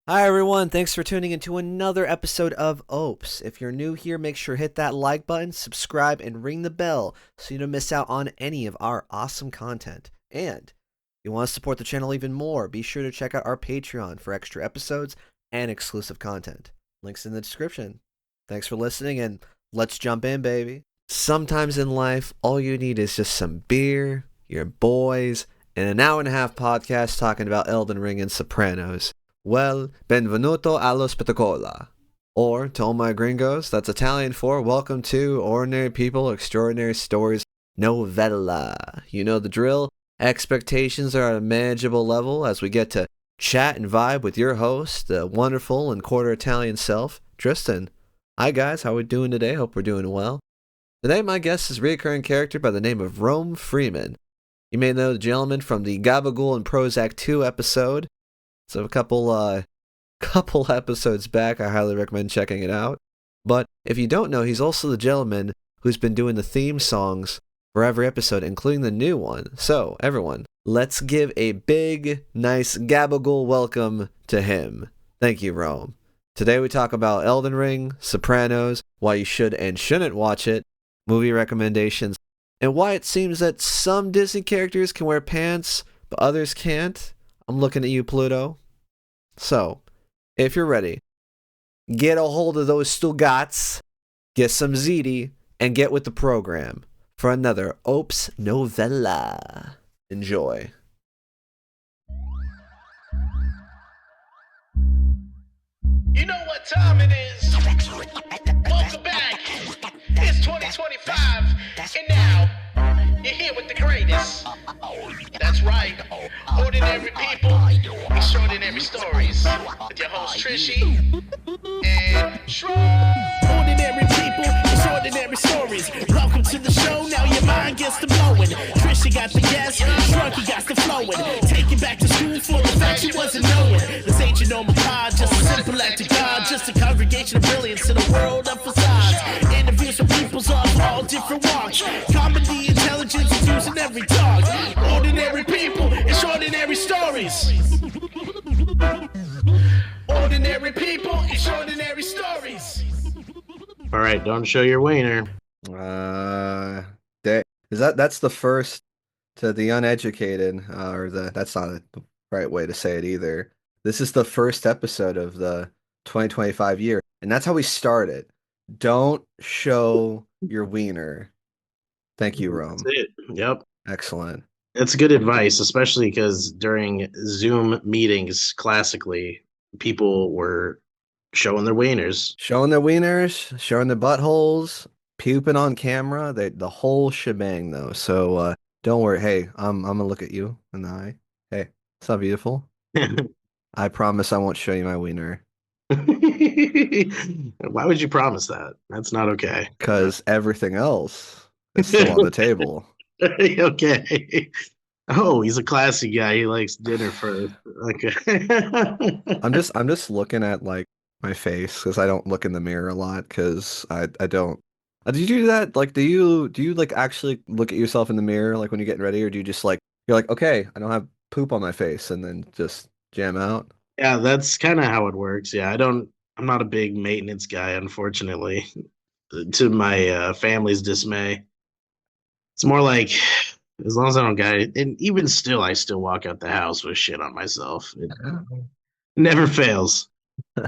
Hi everyone, thanks for tuning into another episode of OPES. If you're new here, make sure to hit that like button, subscribe, and ring the bell so you don't miss out on any of our awesome content. And if you want to support the channel even more, be sure to check out our Patreon for extra episodes and exclusive content. Links in the description. Thanks for listening and let's jump in, baby. Sometimes in life, all you need is just some beer, your boys, and an hour and a half podcast talking about Elden Ring and Sopranos. Well, benvenuto allo spettacola. Or, to all my gringos, that's Italian for welcome to Ordinary People, Extraordinary Stories Novella. You know the drill. Expectations are at a manageable level as we get to chat and vibe with your host, the wonderful and quarter Italian self, Tristan. Hi guys, how are we doing today? Hope we're doing well. Today my guest is a recurring character by the name of Rome Freeman. You may know the gentleman from the Gabagool and Prozac 2 episode. So a couple episodes back, I highly recommend checking it out. But if you don't know, he's also the gentleman who's been doing the theme songs for every episode, including the new one. So, everyone, let's give a big, nice gabagool welcome to him. Thank you, Rome. Today we talk about Elden Ring, Sopranos, why you should and shouldn't watch it, movie recommendations, and why it seems that some Disney characters can wear pants, but others can't. I'm looking at you, Pluto. So, if you're ready, get a hold of those Stugats, get some ziti, and get with the program for another OPES Novella. Enjoy. You know what time it is. Welcome back. It's 2025, and now you're here with the greatest. That's right. Ordinary people, extraordinary stories. With your host Trishy and Shrew. Ordinary people, extraordinary stories. Welcome to the show. Now your mind gets to blowing. Trishy got the gas, Shrunky got the flowing. Take you back to school for the facts you wasn't knowing. This ain't your normal pod, just a simple act of God, just a congregation of brilliance in a world of facades. Interviews with peoples of all different walks. Comedy, intelligence is used in every talk. Ordinary people, extraordinary stories. Ordinary people, extraordinary stories. All right, don't show your wiener. That's the first to the uneducated, that's not the right way to say it either. This is the first episode of the 2025 year, and that's how we start it. Don't show your wiener. Thank you, Rome. That's it. Yep. Excellent. That's good advice, especially because during Zoom meetings, classically, people were showing their wieners. Showing their wieners, showing their buttholes, puping on camera, the whole shebang, though. So don't worry. Hey, I'm gonna look at you in the eye. Hey, it's not beautiful. I promise I won't show you my wiener. Why would you promise that? That's not okay. Because everything else is still on the table. Okay. Oh, he's a classy guy. He likes dinner first. Okay. I'm just looking at like my face because I don't look in the mirror a lot because I don't. Do you do that? Like, do you like actually look at yourself in the mirror like when you're getting ready, or do you just like you're like, okay, I don't have poop on my face, and then just jam out? Yeah, that's kind of how it works. Yeah, I'm not a big maintenance guy, unfortunately, to my family's dismay. It's more like as long as I don't got it, and even still, I still walk out the house with shit on myself. It never fails.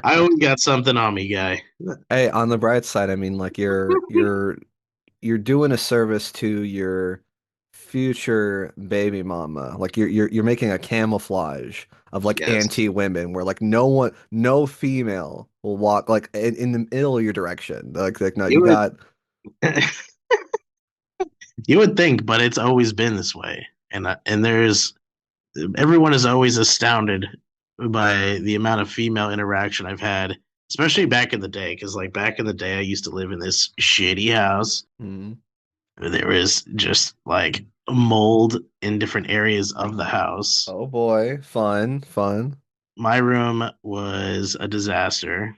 I always got something on me, guy. Hey, on the bright side, I mean, like you're doing a service to your future baby mama. Like you're making a camouflage of like Yes. anti-women where like no female will walk like in the middle of your direction. Like no, you got. You would think, but it's always been this way, and everyone is always astounded by the amount of female interaction I've had, especially back in the day. Because like back in the day, I used to live in this shitty house. Mm. There was just like mold in different areas of the house. Oh boy, fun. My room was a disaster,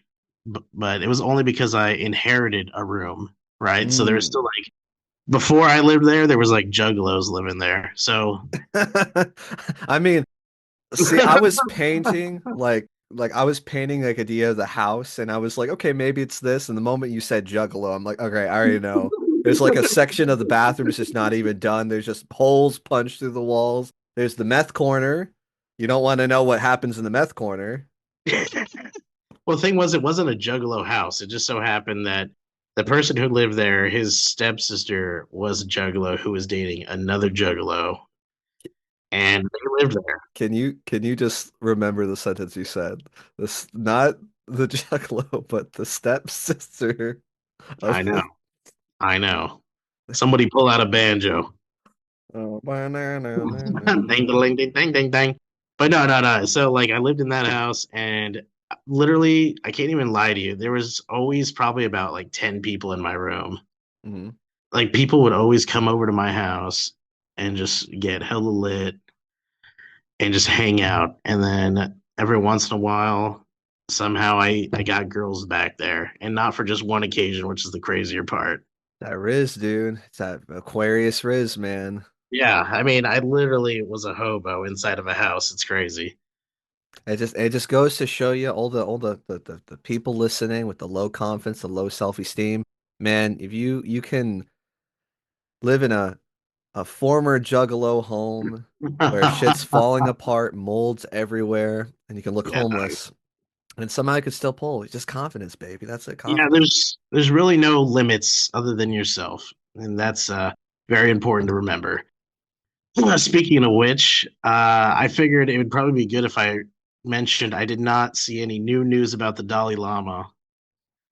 but it was only because I inherited a room, right? So there's still like before I lived there, there was like juggalos living there. So I mean, see, I was painting like like I was painting like idea of the house, and I was like, okay, maybe it's this. And the moment you said Juggalo, I'm like, okay, I already know. There's like a section of the bathroom that's just not even done. There's just holes punched through the walls. There's the meth corner. You don't want to know what happens in the meth corner. Well, the thing was, it wasn't a Juggalo house. It just so happened that the person who lived there, his stepsister was a Juggalo who was dating another Juggalo, and they lived there. Can you just remember the sentence you said? This not the Juggalo, but the stepsister I of know, the. I know. Somebody pull out a banjo. Oh, Ding, ding, ding, ding, ding, ding. But no, no, no. So like, I lived in that house, and literally, I can't even lie to you. There was always probably about like 10 people in my room. Mhm. Like people would always come over to my house and just get hella lit and just hang out. And then every once in a while, somehow I got girls back there, and not for just one occasion, which is the crazier part. That Riz, dude. It's that Aquarius Riz, man. Yeah, I mean, I literally was a hobo inside of a house. It's crazy. It just goes to show you all the people listening with the low confidence, the low self-esteem. Man, if you can live in a former Juggalo home where shit's falling apart, molds everywhere, and you can look Yeah, homeless, and somehow you could still pull. It's just confidence, baby. That's it, yeah. confidence. There's really no limits other than yourself, and that's very important to remember. Speaking of which, I figured it would probably be good if I mentioned I did not see any new news about the Dalai Lama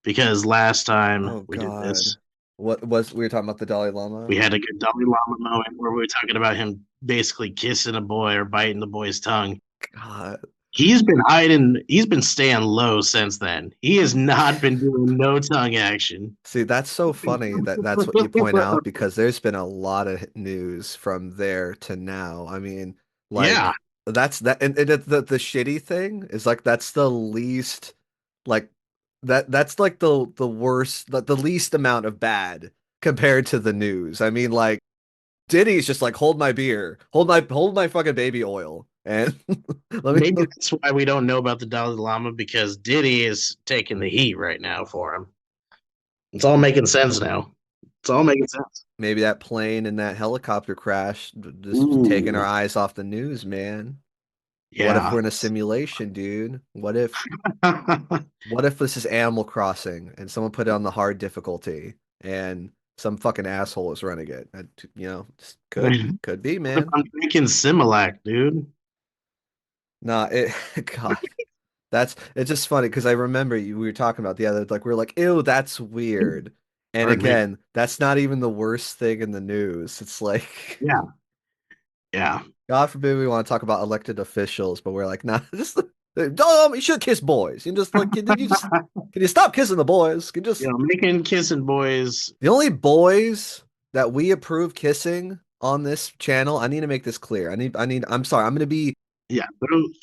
because last time Oh we did God. this, What was we were talking about the Dalai Lama? we had a good Dalai Lama moment where we were talking about him basically kissing a boy or biting the boy's tongue. God. He's been hiding, he's been staying low since then. He has not been doing no tongue action. See, that's so funny that that's what you point out because there's been a lot of news from there to now. I mean, Yeah, like that's that and the shitty thing is like that's the least like that's like the worst the least amount of bad compared to the news. I mean, like Diddy's just like hold my beer, hold my fucking baby oil and let maybe me that's why we don't know about the Dalai Lama because Diddy is taking the heat right now for him. It's all making sense now. It's all making sense. maybe that plane and that helicopter crash just taking our Ooh, eyes off the news, man. What if yeah. we're in a simulation, dude? What if this is Animal Crossing and someone put it on the hard difficulty and some fucking asshole is running it? Just could be, What if man. I'm drinking Similac, dude? Nah, it God, it's just funny because I remember we were talking about the other like we were like, ew, that's weird. And Pardon me. again, that's not even the worst thing in the news. It's like Yeah, yeah. God forbid we want to talk about elected officials, but we're like, nah, just don't you should kiss boys. You just like can you stop kissing the boys? Can you You just know, making kissing boys. the only boys that we approve kissing on this channel, I need to make this clear. I'm sorry, Yeah,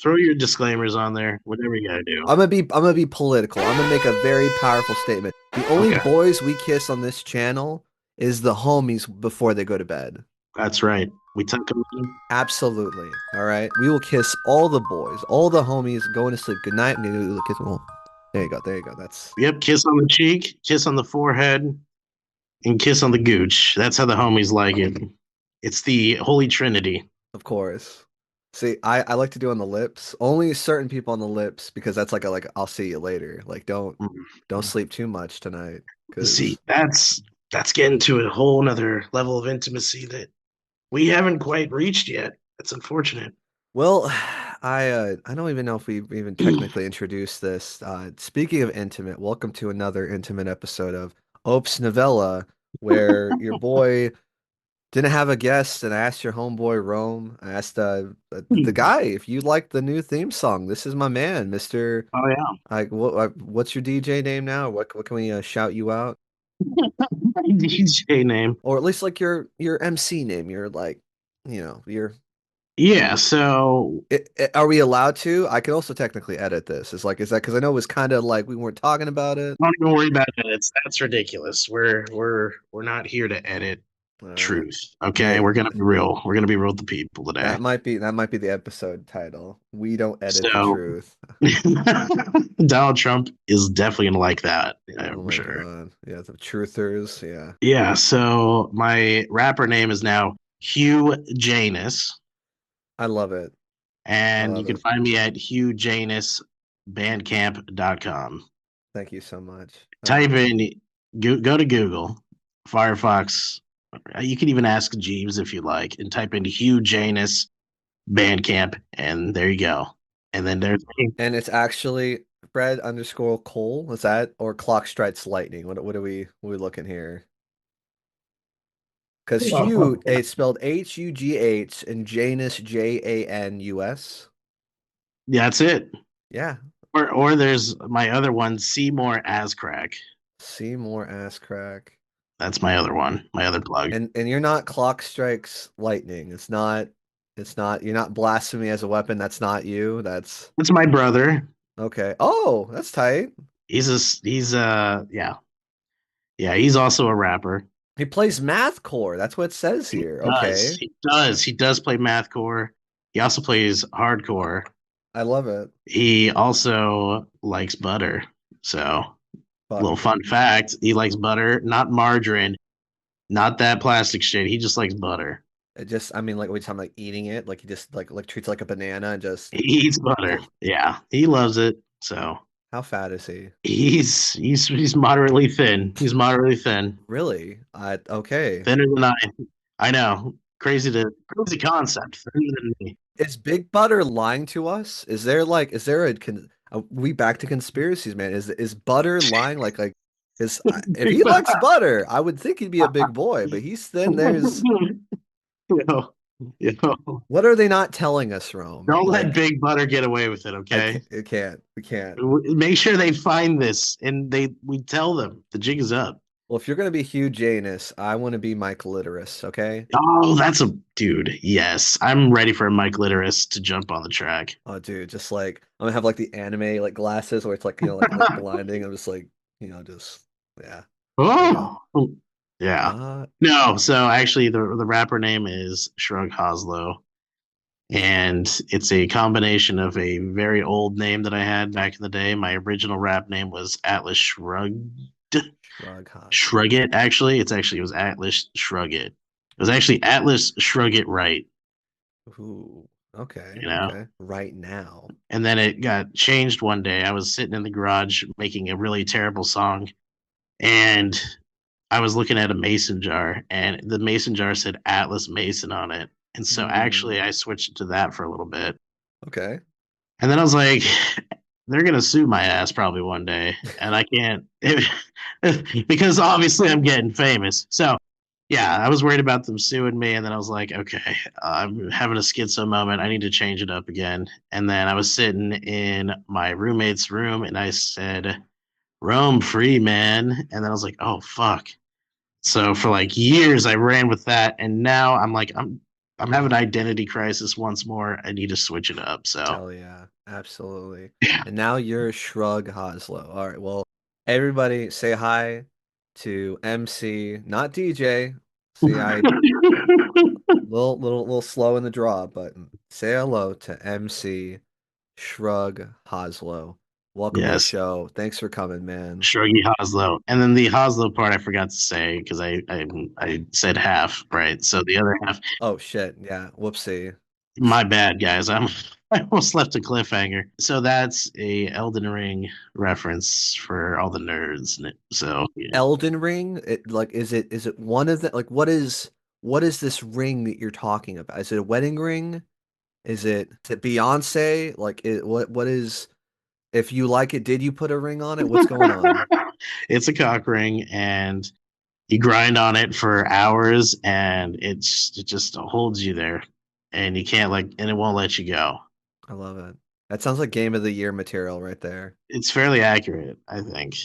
throw your disclaimers on there. Whatever you gotta do. I'm gonna be political. I'm gonna make a very powerful statement. The only Okay, boys we kiss on this channel is the homies before they go to bed. that's right. We tuck them in. Absolutely. All right. We will kiss all the boys, all the homies going to sleep. Good night. I'm gonna do the kiss. Well, there you go. There you go. That's Yep, kiss on the cheek, kiss on the forehead, and kiss on the gooch. That's how the homies like it. It's the Holy Trinity. of course. See, I like to do on the lips. Only certain people on the lips because that's like I'll see you later. Like don't Mm. sleep too much tonight See, because that's getting to a whole nother level of intimacy that we haven't quite reached yet. That's unfortunate. well, I don't even know if we even technically introduced this. Speaking of intimate, welcome to another intimate episode of OPES Novella, where your boy didn't have a guest, and I asked your homeboy Rome. I asked the Oh guy if you like the new theme song. This is my man, Mister. yeah, What's your DJ name now? What can we shout you out, DJ name. or at least like your MC name? You're like, your. Yeah, so Are we allowed to? I can also technically edit this. Is that because I know it was kind of like we weren't talking about it. don't even worry about it. That's ridiculous. We're not here to edit. All right. Truth. Okay, Hey, we're gonna be real. We're gonna be real with the people today. that might be the episode title. We don't edit the So truth. Donald Trump is definitely gonna like that, Oh for my sure. God. Yeah, the truthers. Yeah. Yeah. So my rapper name is now Hugh Janus, I love it. I and you love can it. find me at HughJanusBandcamp.com. Thank you so much. Type in, go to Google, Firefox. You can even ask Jeeves if you like, and type in Hugh Janus Bandcamp, and there you go. And then there's And it's actually Fred underscore Cole. Is that or Clock Strikes Lightning? What are we looking here? Because Hugh, it's spelled Hugh and Janus Janus. yeah, that's it. Yeah. Or there's my other one, Seymour Ascrack. Seymour ass crack. That's my other one, my other plug. And you're not Clock Strikes Lightning. It's not you're not blasphemy as a weapon. That's not you. That's It's my brother. okay. Oh, that's tight. Yeah. Yeah, he's also a rapper. He plays mathcore. That's what it says He here. does. Okay. He does play mathcore. He also plays hardcore. I love it. He also likes butter. So, little Butter. fun fact, he likes butter, not margarine, not that plastic shit. He just likes butter. It just, I mean, like we talking like eating it, like he just like treats it like a banana and just, He eats butter. just Yeah, he loves it. So, how fat is he? he's moderately thin. He's moderately thin. Really? Okay. Thinner than I. I know. Crazy concept. Thinner than me. Is Big Butter lying to us? Is there we back to conspiracies, man? Is Butter lying? Like is if he likes butter, I would think he'd be a big boy, but he's thin. There's yo, yo. what are they not telling us, Rome? Don't let Like Big Butter get away with it, I okay? can't, it can't, we can't. Make sure they find this and we tell them the jig is up. Well, if you're gonna be Hugh Janus, I want to be Mike Litteris, okay? Oh, that's a dude. Yes, I'm ready for Mike Litteris to jump on the track. Oh, dude, just like I'm gonna have like the anime like glasses where it's like like blinding. I'm just like just yeah. There you go. Oh, yeah. Uh, No, so actually, the rapper name is Shrug Hoslow, and it's a combination of a very old name that I had back in the day. My original rap name was Atlas Shrug Hoslow. Shrug It. It was Atlas Shrug It. It was actually Atlas Shrug It Right. Ooh, okay, You know, okay. Right now. and then it got changed one day. I was sitting in the garage making a really terrible song, and I was looking at a mason jar, and the mason jar said Atlas Mason on it. And so actually, I switched to that for a little bit. Okay. And then I was like, they're going to sue my ass probably one day. And I can't, because obviously I'm getting famous. So, yeah, I was worried about them suing me. And then I was like, okay, I'm having a schizo moment. I need to change it up again. And then I was sitting in my roommate's room and I said, Rome Freeman. And then I was like, oh, fuck. So for like years, I ran with that, and now I'm like, I'm having an identity crisis once more. I need to switch it up. So Hell yeah, absolutely. And now you're Shrug Hoslow. All right, well, everybody say hi to MC, not DJ. See, I little slow in the draw, but say hello to MC Shrug Hoslow. Welcome to the yes, show. Thanks for coming, man. Shruggy Hoslow, and then the Hoslow part I forgot to say because I said half right. So the other half, Oh shit, yeah, whoopsie. my bad, guys. I almost left a cliffhanger. So that's a Elden Ring reference for all the nerds. So yeah. Elden Ring, is it one of the like what is this ring that you're talking about? Is it a wedding ring? Is it Beyonce? Like what is if you like it, did you put a ring on it? What's going on? It's a cock ring, and you grind on it for hours, and it just holds you there, and you can't and it won't let you go. I love it. That sounds like game of the year material right there. It's fairly accurate, I think.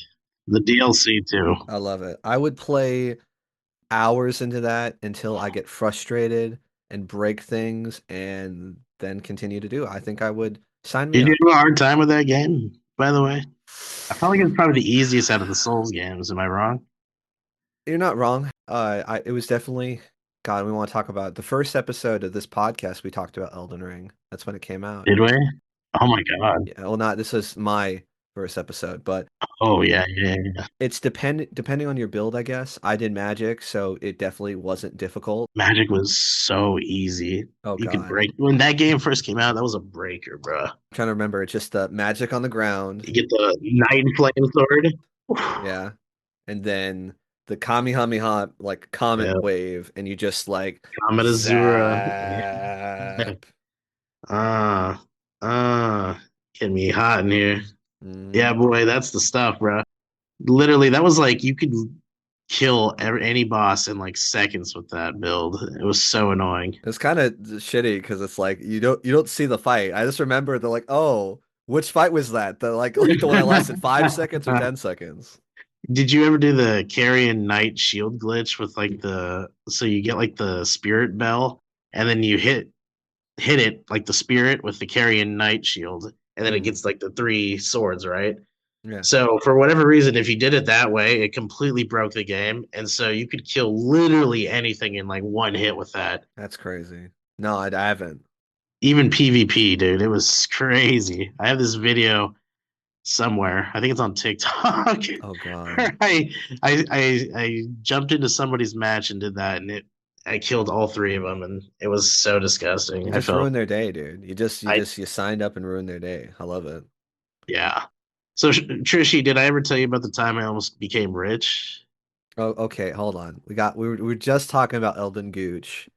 The DLC too. I love it. I would play hours into that until I get frustrated and break things and then continue to do it. I think I would sign me Did you up. have a hard time with that game, by the way? I felt like it's probably the easiest out of the Souls games. Am I wrong? You're not wrong. It was definitely God. We want to talk about the first episode of this podcast. We talked about Elden Ring. That's when it came out. Did we? Oh my God. Yeah, well, not this was my first episode, but Oh yeah, yeah, yeah. it's depending on your build, I guess. I did magic, so it definitely wasn't difficult. Magic was so easy. Oh You could God, break when that game first came out. That was a breaker, bro. I'm trying to remember. It's just magic on the ground. You get the Night Flame Sword. Yeah, and then the Kamehameha like comet Yeah, wave, and you just like Comet Azura. Yeah. zap. Ah, getting me hot in here. Yeah, Mm. boy, that's the stuff, bro. Literally, that was like you could kill any boss in like seconds with that build. It was so annoying. It's kind of shitty because it's like you don't see the fight. I just remember they're like, oh, which fight was that? The like the one that lasted 5 seconds or 10 seconds. Did you ever do the Carrion Knight shield glitch with like the so you get like the spirit bell and then you hit it like the spirit with the Carrion Knight shield and then it Mm, gets like the three swords, right? yeah, So for whatever reason, if you did it that way, it completely broke the game, and so you could kill literally anything in like one hit with that. that's crazy. No, I haven't. Even PvP, dude, it was crazy. I have this video somewhere. I think it's on TikTok. Oh God. where I jumped into somebody's match and did that, and I killed all three of them, and it was so You disgusting. I just felt ruined their day, dude. I You signed up and ruined their day. I love it. yeah. So Trishy, did I ever tell you about the time I almost became rich? Oh, okay, hold on. We were just talking about Elden Gooch.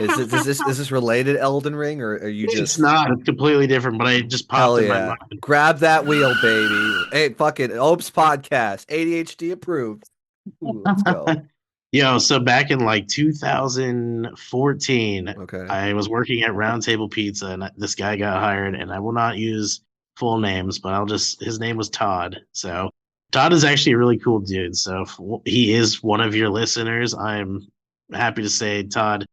Is this related to Elden Ring or are you It's just not. It's completely different, but it just hell popped in my yeah. mind. Grab that wheel, baby. Hey, fucking OPES podcast. ADHD approved. Ooh, let's go. Yo, so back in like 2014, Okay. I was working at Round Table Pizza, and this guy got hired, and I will not use full names, but his name was Todd. So Todd is actually a really cool dude. So if he is one of your listeners, I'm happy to say, Todd,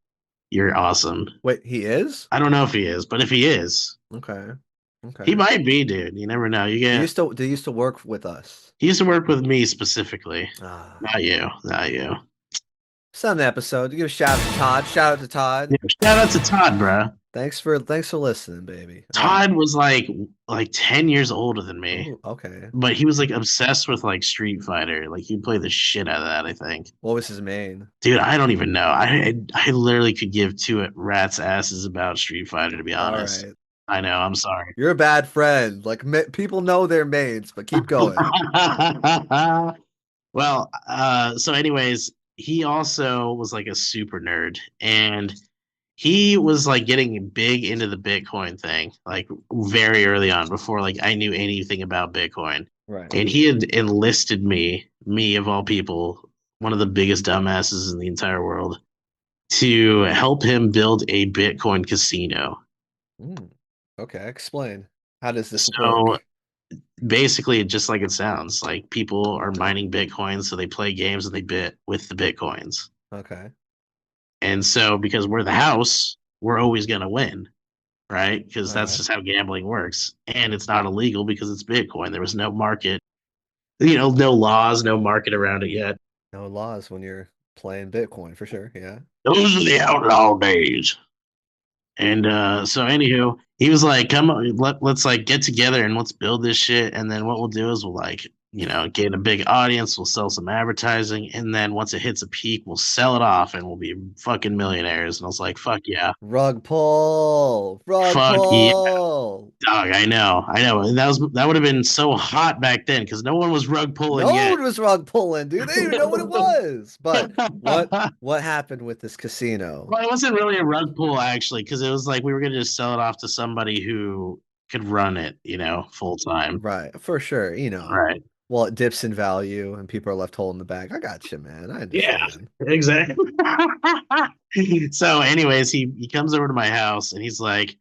you're awesome. Wait, he is? I don't know if he is, but if he is, Okay. he Okay. might be, dude. You never know. They used to work with us. He used to work with me specifically. Ah. Not you. Not you. Some episode. Give a shout out to Todd. Shout out to Todd. Yeah, shout out to Todd, bro. Thanks for listening, baby. All right. Todd was like 10 years older than me, Ooh, okay. but he was like obsessed with like Street Fighter. Like he'd play the shit out of that, I think. What was his main? Dude, I don't even know. I literally could give two rat's asses about Street Fighter, to be All honest. right. I know, I'm sorry. You're a bad friend. Like people know their mains, but keep going. Well, so anyways, he also was like a super nerd and he was like getting big into the Bitcoin thing, like very early on before like I knew anything about Bitcoin. Right. And he had enlisted me of all people, one of the biggest dumbasses in the entire world, to help him build a Bitcoin casino. Mm. Okay, explain. How does this So work? basically, just like it sounds, like people are mining Bitcoin, so they play games and they bit with the Bitcoins. Okay. And so, because we're the house, we're always going to win, right? Because All that's right. just how gambling works. And it's not illegal because it's Bitcoin. There was no market, no laws, no market around it yet. No laws when you're playing Bitcoin for sure. Yeah. Those are the outlaw days. And so, anywho, he was like, "Come on, let's like get together and let's build this shit. And then what we'll do is we'll like, get a big audience. We'll sell some advertising, and then once it hits a peak, we'll sell it off, and we'll be fucking millionaires." And I was like, "Fuck yeah, Rug pull. Rug fuck yeah, pull. dog." I know, and that would have been so hot back then because no one was rug pulling No yet. one was rug pulling, dude. They didn't even know what it was. But what happened with this casino? Well, it wasn't really a rug pull actually, because it was like we were gonna just sell it off to somebody who could run it, full time. Right, for sure. Right. Well, it dips in value and people are left holding the bag. I got you, man. I Yeah, understand. exactly. So, anyways, he comes over to my house and he's like,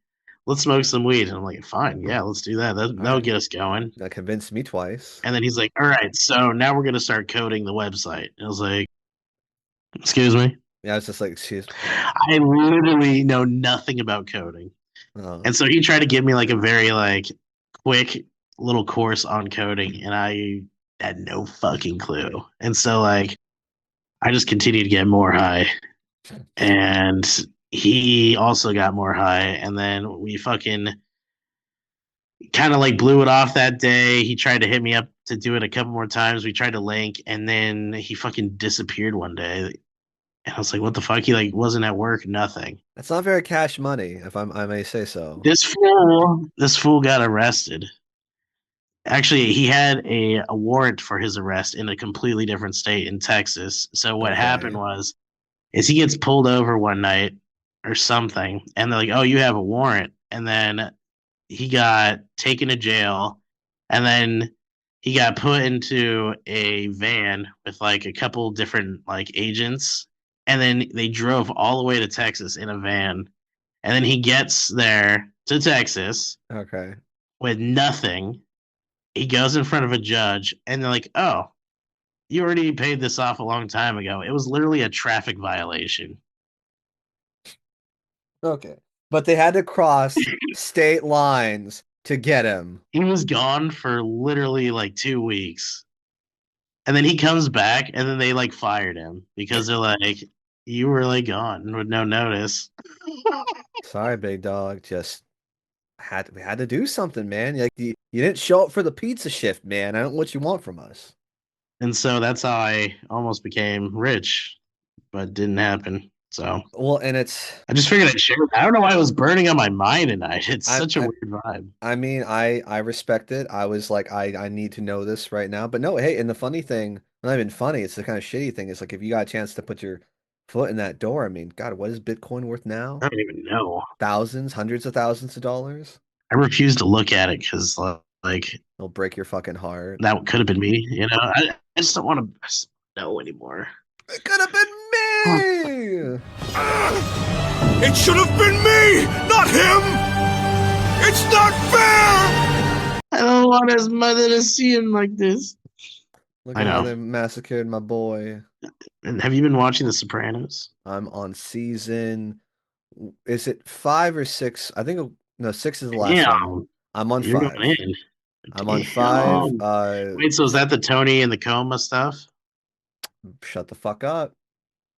"Let's smoke some weed." And I'm like, "Fine, yeah, let's do that. All That'll right. get us going." That convinced me twice. And then he's like, "All right, so now we're gonna start coding the website." And I was like, "Excuse me." Yeah, I was just like, excuse I literally know nothing about coding. me. And so he tried to give me like a very like quick little course on coding, and I had no fucking clue. And so like I just continued to get more high, and he also got more high, and then we fucking kind of like blew it off that day. He tried to hit me up to do it a couple more times. We tried to link, and then he fucking disappeared one day. And I was like, "What the fuck?" He like wasn't at work, nothing. That's not very cash money, if I may say so. This fool got arrested. Actually, he had a warrant for his arrest in a completely different state in Texas. So what happened Okay. was is he gets pulled over one night or something, and they're like, "Oh, you have a warrant," and then he got taken to jail, and then he got put into a van with like a couple different like agents, and then they drove all the way to Texas in a van, and then he gets there to Texas Okay. with nothing. He goes in front of a judge, and they're like, "Oh, you already paid this off a long time ago. It was literally a traffic violation." Okay. But they had to cross state lines to get him. He was gone for literally like 2 weeks. And then he comes back and then they like fired him because they're like, you were like gone with no notice. Sorry, big dog. Just we had to do something, man. Like you didn't show up for the pizza shift, man. I don't know what you want from us. And so that's how I almost became rich, but didn't happen. So Well, and it's I just figured I'd share. I don't know why it was burning on my mind tonight. It's I such a I weird vibe. I mean, I respect it. I was like, I need to know this right now. But no, hey, and the funny thing, not even funny, it's the kind of shitty thing. It's like if you got a chance to put your foot in that door, I mean, God, what is Bitcoin worth now? I don't even know. Thousands, hundreds of thousands of dollars? I refuse to look at it because like It'll break your fucking heart. that could have been me. I just don't want to know anymore. It could have been me. It should have been me, not him! It's not fair! I don't want his mother to see him like this. Look I at how know. they massacred my boy. And have you been watching The Sopranos? I'm on season, is it 5 or 6? I think no, 6 is the last one. Damn, I'm on you're going 5. in. I'm on 5. Damn. Wait, so is that the Tony and the coma stuff? Shut the fuck up.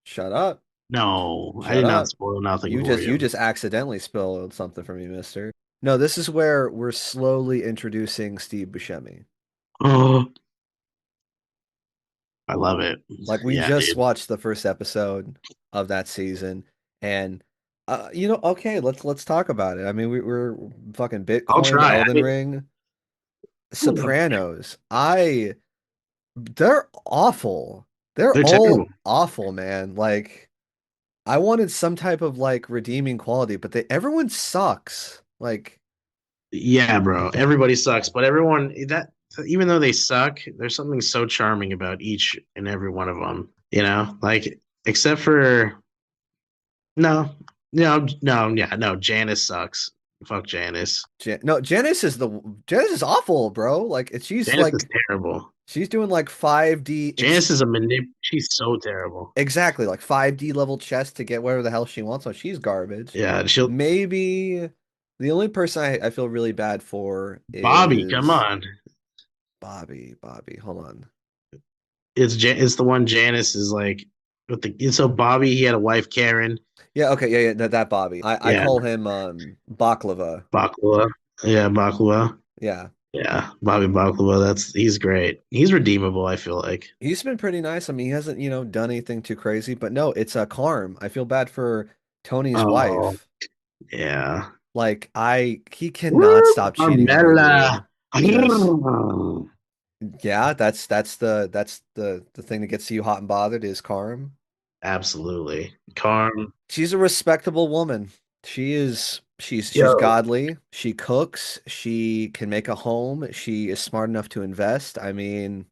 Shut up. No, I Shut did not up. spoil nothing You for just you you. just accidentally spilled something for me, mister. No, this is where we're slowly introducing Steve Buscemi. Oh, I love it. Like we Yeah, just dude. watched the first episode of that season, and okay, let's talk about it. I mean, we're fucking I'll Bitcoin, try. Elden Ring, Sopranos. They're awful. They're They're terrible. all awful, man. Like I wanted some type of like redeeming quality, but everyone sucks. Like Yeah, bro. Everybody sucks, but everyone that even though they suck, there's something so charming about each and every one of them. Like except for no, yeah, no. Janice sucks. Fuck Janice. No, Janice is awful, bro. Like she's Janice is like terrible. she's doing like 5D Janice is a manip. She's so terrible. exactly like 5D level chess to get whatever the hell she wants. So she's garbage. Yeah, she'll. Maybe the only person I feel really bad for Bobby, come is on. Bobby. Bobby, hold on. It's the one Janice is like with the. So Bobby, he had a wife Karen. Yeah, okay, yeah, that Bobby. I Yeah, call him Baklava. Baklava. Yeah, Baklava. Yeah. Yeah, Bobby Baklava. He's great. He's redeemable. I feel like. He's been pretty nice. I mean, he hasn't, done anything too crazy, but no, it's a Carm. I feel bad for Tony's Oh wife. yeah. Like he cannot Woo, stop cheating on her, Carmella. dude. Just yeah, that's the thing that gets you hot and bothered is Carm. Absolutely. Carm. She's a respectable woman. She's Yo. godly. She cooks. She can make a home. She is smart enough to invest. I mean,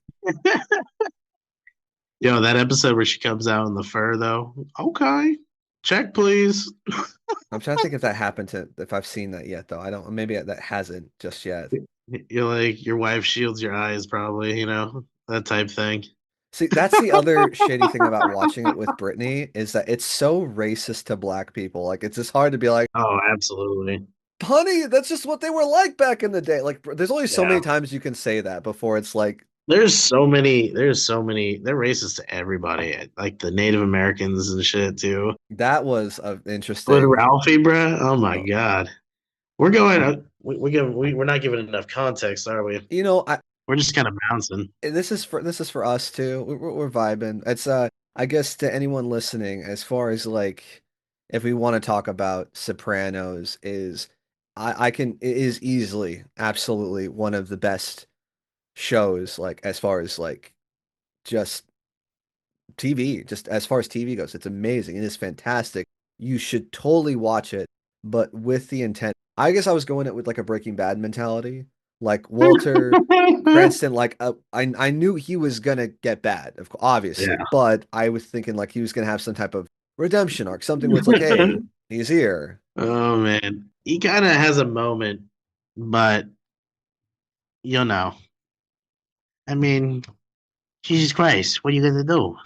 Yo, that episode where she comes out in the fur though. Okay. Check, please. I'm trying to think if I've seen that yet though. I don't maybe that hasn't just yet. You're like your wife shields your eyes, probably, that type thing. See, that's the other shady thing about watching it with Brittany is that it's so racist to black people. Like it's just hard to be like, Oh, absolutely. honey, that's just what they were like back in the day. Like there's only so Yeah. many times you can say that before it's like they're racist to everybody, like the Native Americans and shit too. That was With interesting. Ralphie, bruh, oh my Uh, God. We're going, we're not giving enough context, are we? You know, I We're just kind of bouncing. this is for us too. We're vibing. It's I guess to anyone listening, as far as like if we want to talk about Sopranos, is I can it is easily absolutely one of the best shows like as far as like just TV, just as far as TV goes. It's amazing. It is fantastic. You should totally watch it, but with the intent. I guess I was going it with like a Breaking Bad mentality. Like Walter Cranston, like I knew he was gonna get bad, Yeah. obviously, but I was thinking like he was gonna have some type of redemption arc, something where it's like, hey, he's here. Oh man, he kind of has a moment, but you know, I mean, Jesus Christ, what are you gonna do?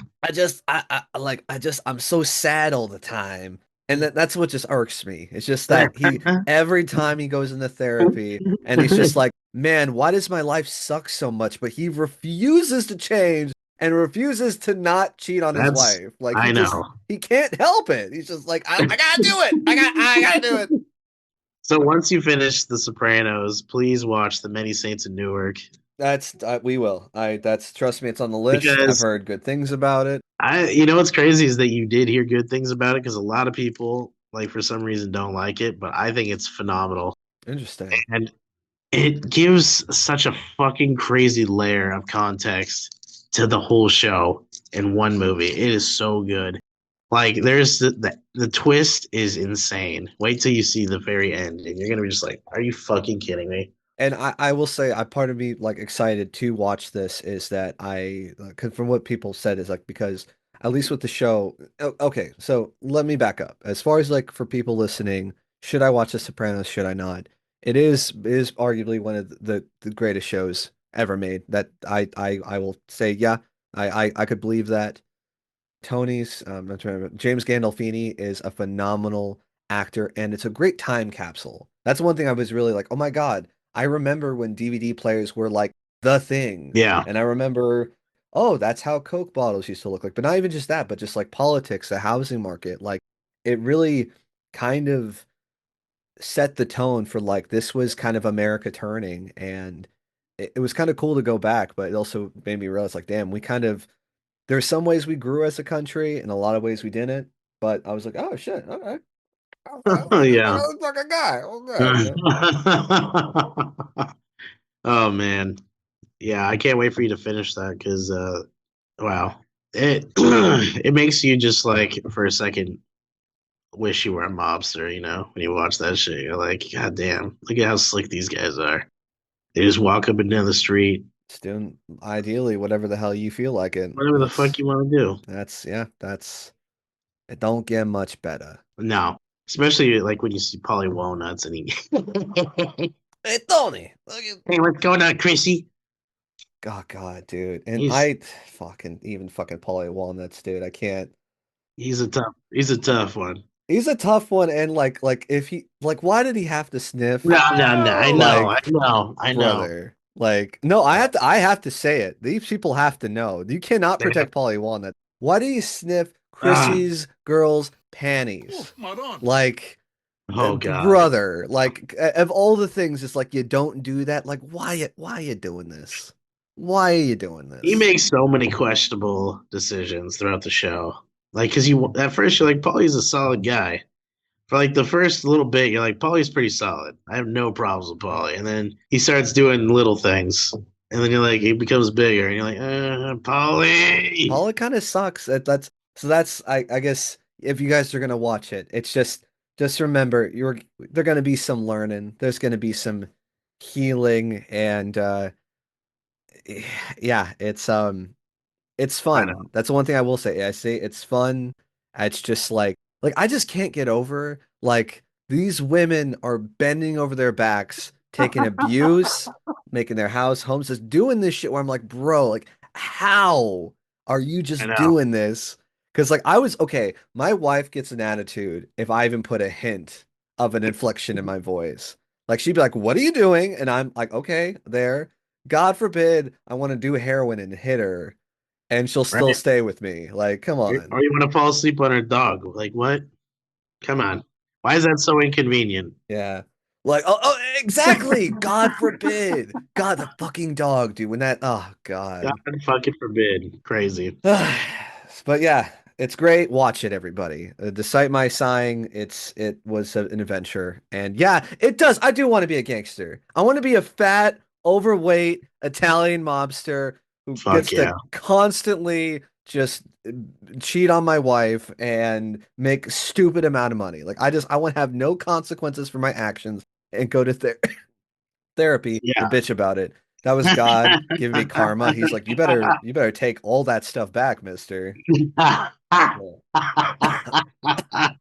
I'm so sad all the time. And that's what just irks me. It's just that he every time he goes into therapy and he's just like, man, why does my life suck so much? But he refuses to change and refuses to not cheat on his That's wife. Like I know. he can't help it. He's just like, I gotta do it. I gotta do it. So once you finish The Sopranos, please watch The Many Saints in Newark That's we will. I that's trust me, it's on the list. I've because heard good things about it. you know what's crazy is that you did hear good things about it because a lot of people like for some reason don't like it, but I think it's phenomenal Interesting. and it gives such a fucking crazy layer of context to the whole show in one movie. It is so good. Like there's the twist is insane. Wait till you see the very end, and you're gonna be just like, "Are you fucking kidding me?" And I will say, I part of me like excited to watch this is that cause from what people said is like because at least with the show, okay, so let me back up. As far as like for people listening, should I watch The Sopranos? Should I not? It is arguably one of the greatest shows ever made. That I will say, yeah, I could believe that. Tony's I'm trying to remember, James Gandolfini is a phenomenal actor, and it's a great time capsule. That's one thing I was really like, oh my God, I remember when DVD players were like the thing. Yeah, And I remember, oh, that's how Coke bottles used to look like. But not even just that, but just like politics, the housing market. Like it really kind of set the tone for like this was kind of America turning. And it was kind of cool to go back, but it also made me realize like, damn, we kind of there's some ways we grew as a country and a lot of ways we didn't. But I was like, oh shit, all right. yeah. I'm a fucking guy. Okay, you know. Oh man, yeah. I can't wait for you to finish that because wow, it it makes you just like for a second wish you were a mobster. You know, when you watch that shit, you're like, God damn, look at how slick these guys are. They just walk up and down the street, It's doing ideally whatever the hell you feel like it. whatever the fuck you want to do. That's it don't get much better. No, especially like when you see Polly Walnuts and he, Hey Tony, look at hey, what's going on, Chrissy? oh God, dude. And He's I fucking even fucking Paulie Walnuts, dude. I can't. he's a tough one. He's a tough one and like if he like why did he have to sniff? No, no, no. I know, I Like know, I know. brother. Like, no, I have to say it. These people have to know. You cannot They have, protect Polly Walnut. Why do you sniff ah, Chrissy's girl's Oh, panties? Maron. Like, oh God. brother, like of all the things, it's like you don't do that. Like, why you doing this? Why are you doing He this? makes so many questionable decisions throughout the show. Like, cause you at first you're like, Paulie's a solid guy. For like the first little bit, you're like, Paulie's pretty solid. I have no problems with Paulie. And then he starts doing little things. And then you're like, he becomes bigger, and you're like, Paulie. Paula kind of sucks. That's I guess if you guys are gonna watch it, it's just remember you're there gonna be some learning. There's gonna be some healing and yeah, it's I know. fun. That's the one thing I will say. I say it's fun. It's just like I just can't get over like these women are bending over their backs, taking abuse, making their house homes, just doing this shit where I'm like, bro, like how are you I just know. doing this? Because like I was okay, my wife gets an attitude if I even put a hint of an inflection in my voice. Like she'd be like, "What are you doing?" And I'm like, "Okay, there." God forbid I want to do heroin and hit her and she'll still Right? stay with me. Like, come on. Or you want to fall asleep on her dog? Like what? Come on. Why is that so inconvenient? Yeah. Like, exactly. God forbid. God, the fucking dog, dude. When that, oh, God God. fucking forbid. Crazy. But yeah, it's great. Watch it, everybody. Despite my sighing, it was an adventure. And yeah, it does. I do want to be a gangster. I want to be a fat, overweight Italian mobster who Fuck gets yeah. to constantly just cheat on my wife and make stupid amount of money. Like I want to have no consequences for my actions and go to therapy to Yeah. bitch about it. That was God giving me karma. He's like, you better take all that stuff back, mister.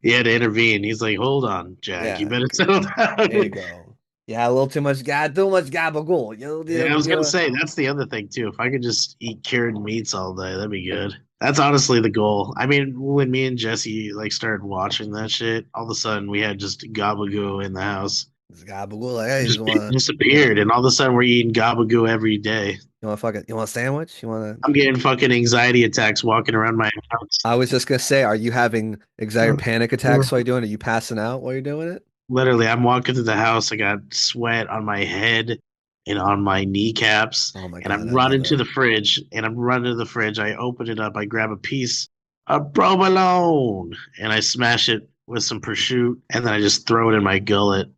He had to intervene. He's like, hold on, Jack. You Yeah, better settle there you down. go. Yeah, a little too much gabagool. Yeah, I was gonna say that's the other thing too. If I could just eat cured meats all day, that'd be good. That's honestly the goal. I mean, when me and Jesse like started watching that shit, all of a sudden we had just gabagoo in the house. Gabagool. Like, hey, It just you disappeared, want, and all of a sudden we're eating gabagoo every day. you want a sandwich? You want to? I'm getting fucking anxiety attacks walking around my house. I was just gonna say, are you having anxiety or panic attacks while you're doing it? Are you passing out while you're doing it? Literally, I'm walking through the house. I got sweat on my head and on my kneecaps. Oh my And God, I'm I love running to it. the fridge. And I'm running to the fridge. I open it up. I grab a piece of provolone and I smash it with some prosciutto. And then I just throw it in my gullet.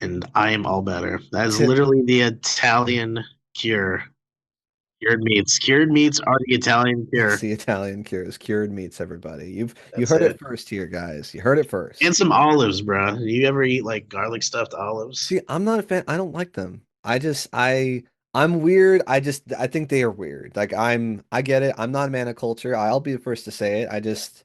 And I am all better. That is literally the Italian cure. Cured meats. Cured meats are the Italian It's cure. the Italian cures, cured meats, everybody. You That's heard it it. first here, guys. You heard it And first. some olives, bro. You ever eat like garlic stuffed olives? See, I'm not a fan. I don't like them. I'm weird. I think they are weird. Like I get it. I'm not a man of culture. I'll be the first to say it.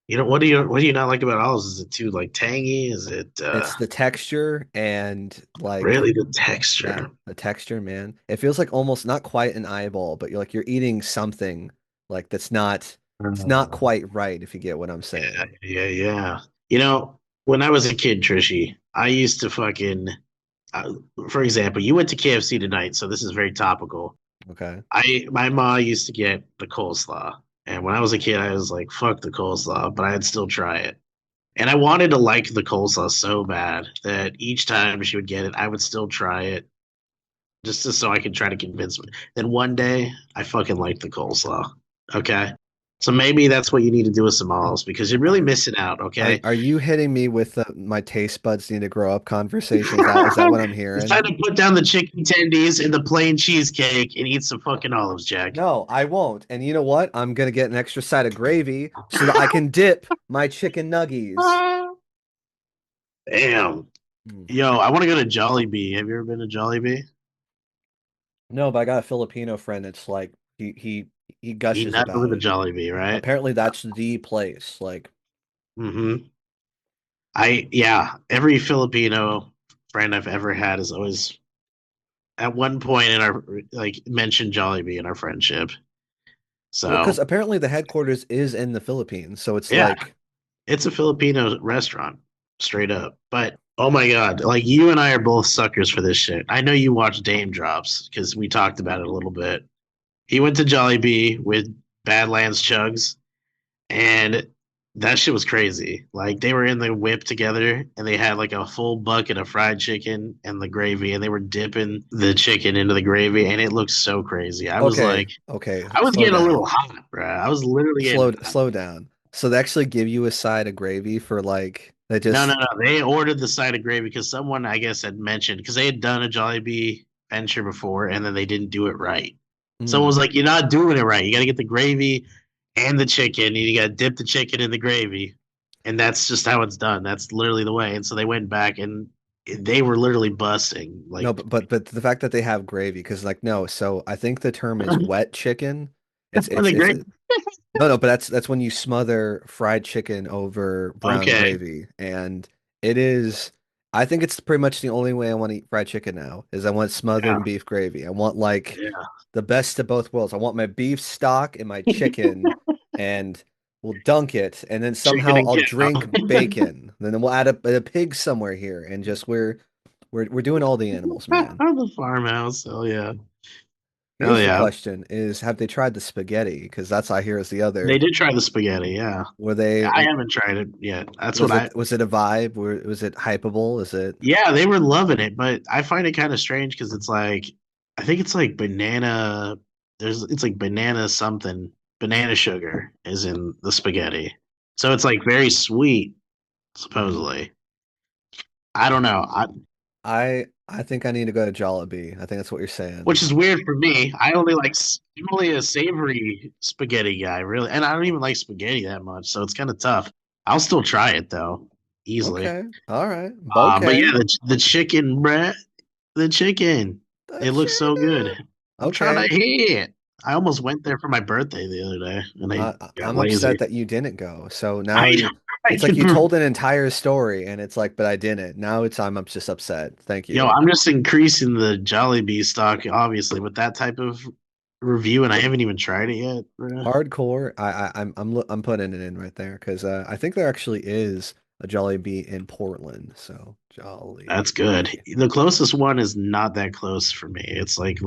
You know, what do you not like about olives? Is it too like tangy? Is it It's the texture and like really the yeah, texture? the texture, man. It feels like almost not quite an eyeball, but you're eating something like it's not Uh, quite right if you get what I'm yeah, saying. yeah. You know, when I was a kid, Trishy, I used to fucking, uh, for example, you went to KFC tonight, so this is very topical. Okay. My mom used to get the coleslaw, and when I was a kid, I was like, fuck the coleslaw, but I'd still try it. And I wanted to like the coleslaw so bad that each time she would get it, I would still try it so I could try to convince me. Then one day, I fucking liked the coleslaw. Okay. So maybe that's what you need to do with some olives because you're really missing out. Okay. Are you hitting me with my taste buds need to grow up conversation? Is that what I'm It's time hearing? to put down the chicken tendies and the plain cheesecake and eat some fucking olives, Jack. No, I won't. And you know what? I'm gonna get an extra side of gravy so that I can dip my chicken nuggies. Damn. Mm. Yo, I want to go to Jollibee. Have you ever been to Jollibee? No, but I got a Filipino friend that's like he Eat gushes nothing with about a it. Jollibee, right? Apparently that's the place. Like, Mm-hmm. Yeah, every Filipino friend I've ever had has always at one point in our like mentioned Jollibee in our friendship. well, because So apparently the headquarters is in the Philippines, so it's yeah, like, it's a Filipino restaurant, straight up. But oh my god, like you and I are both suckers for this shit. I know you watch Dame Drops because we talked about it a little bit. He went to Jollibee with Badlands Chugs, and that shit was crazy. Like they were in the whip together, and they had like a full bucket of fried chicken and the gravy, and they were dipping the chicken into the gravy, and it looked so crazy. okay, okay, I was slow getting a down, little hot, bro. I was literally getting hot. slow down. So they actually give you a side of gravy for like they No, no, just. no. They ordered the side of gravy because someone, I guess, had mentioned because they had done a Jollibee venture before and then they didn't do it right. Someone was Mm. like, "You're not doing it right. You got to get the gravy and the chicken. And you got to dip the chicken in the gravy, and that's just how it's done. That's literally the way." And so they went back and they were literally busting. No, Like but the fact that they have gravy, because like no, so I think the term is wet chicken. the It's gravy. no, but that's when you smother fried chicken over brown Okay, gravy, and it is. I think it's pretty much the only way I want to eat fried chicken now. Is I want smothered yeah, in beef gravy. I want like yeah. the best of both worlds. I want my beef stock and my chicken, and we'll dunk it, and then Chicken somehow and I'll cow. drink bacon. Then we'll add a pig somewhere here, and just we're We're doing all the animals, man. The farmhouse. Hell yeah. Hell Here's the yeah. question: Is have they tried the spaghetti? Because that's I hear is the They other. did try the spaghetti, yeah. Were they? I haven't tried it yet. That's what I Was it a vibe? Was it hypeable? Is it Yeah, they were loving it, but I find it kind of strange because it's like I think it's like banana it's like banana something, banana sugar is in the spaghetti. So it's like very sweet, supposedly. I don't know. I think I need to go to Jollibee. I think that's what you're saying. Which is weird for me. I'm only a savory spaghetti guy, really, and I don't even like spaghetti that much, so it's kind of tough. I'll still try it though, easily. Okay. All right. But Okay. yeah, the chicken, bruh, the chicken, The it looks so good. chicken. I'm trying Okay. to hit it. I almost went there for my birthday the other day, and I got I'm upset lazy. that you didn't go. So now I I it's like could, you told an entire story and it's like, but I didn't. Now I'm just upset. Thank yo, you. I'm just increasing the Jollibee stock, obviously, with that type of review, and I haven't even tried it yet, bruh. Hardcore. I'm putting it in right there because I think there actually is a Jollibee in Portland. So That's good. Jollibee. The closest one is not that close for me. It's like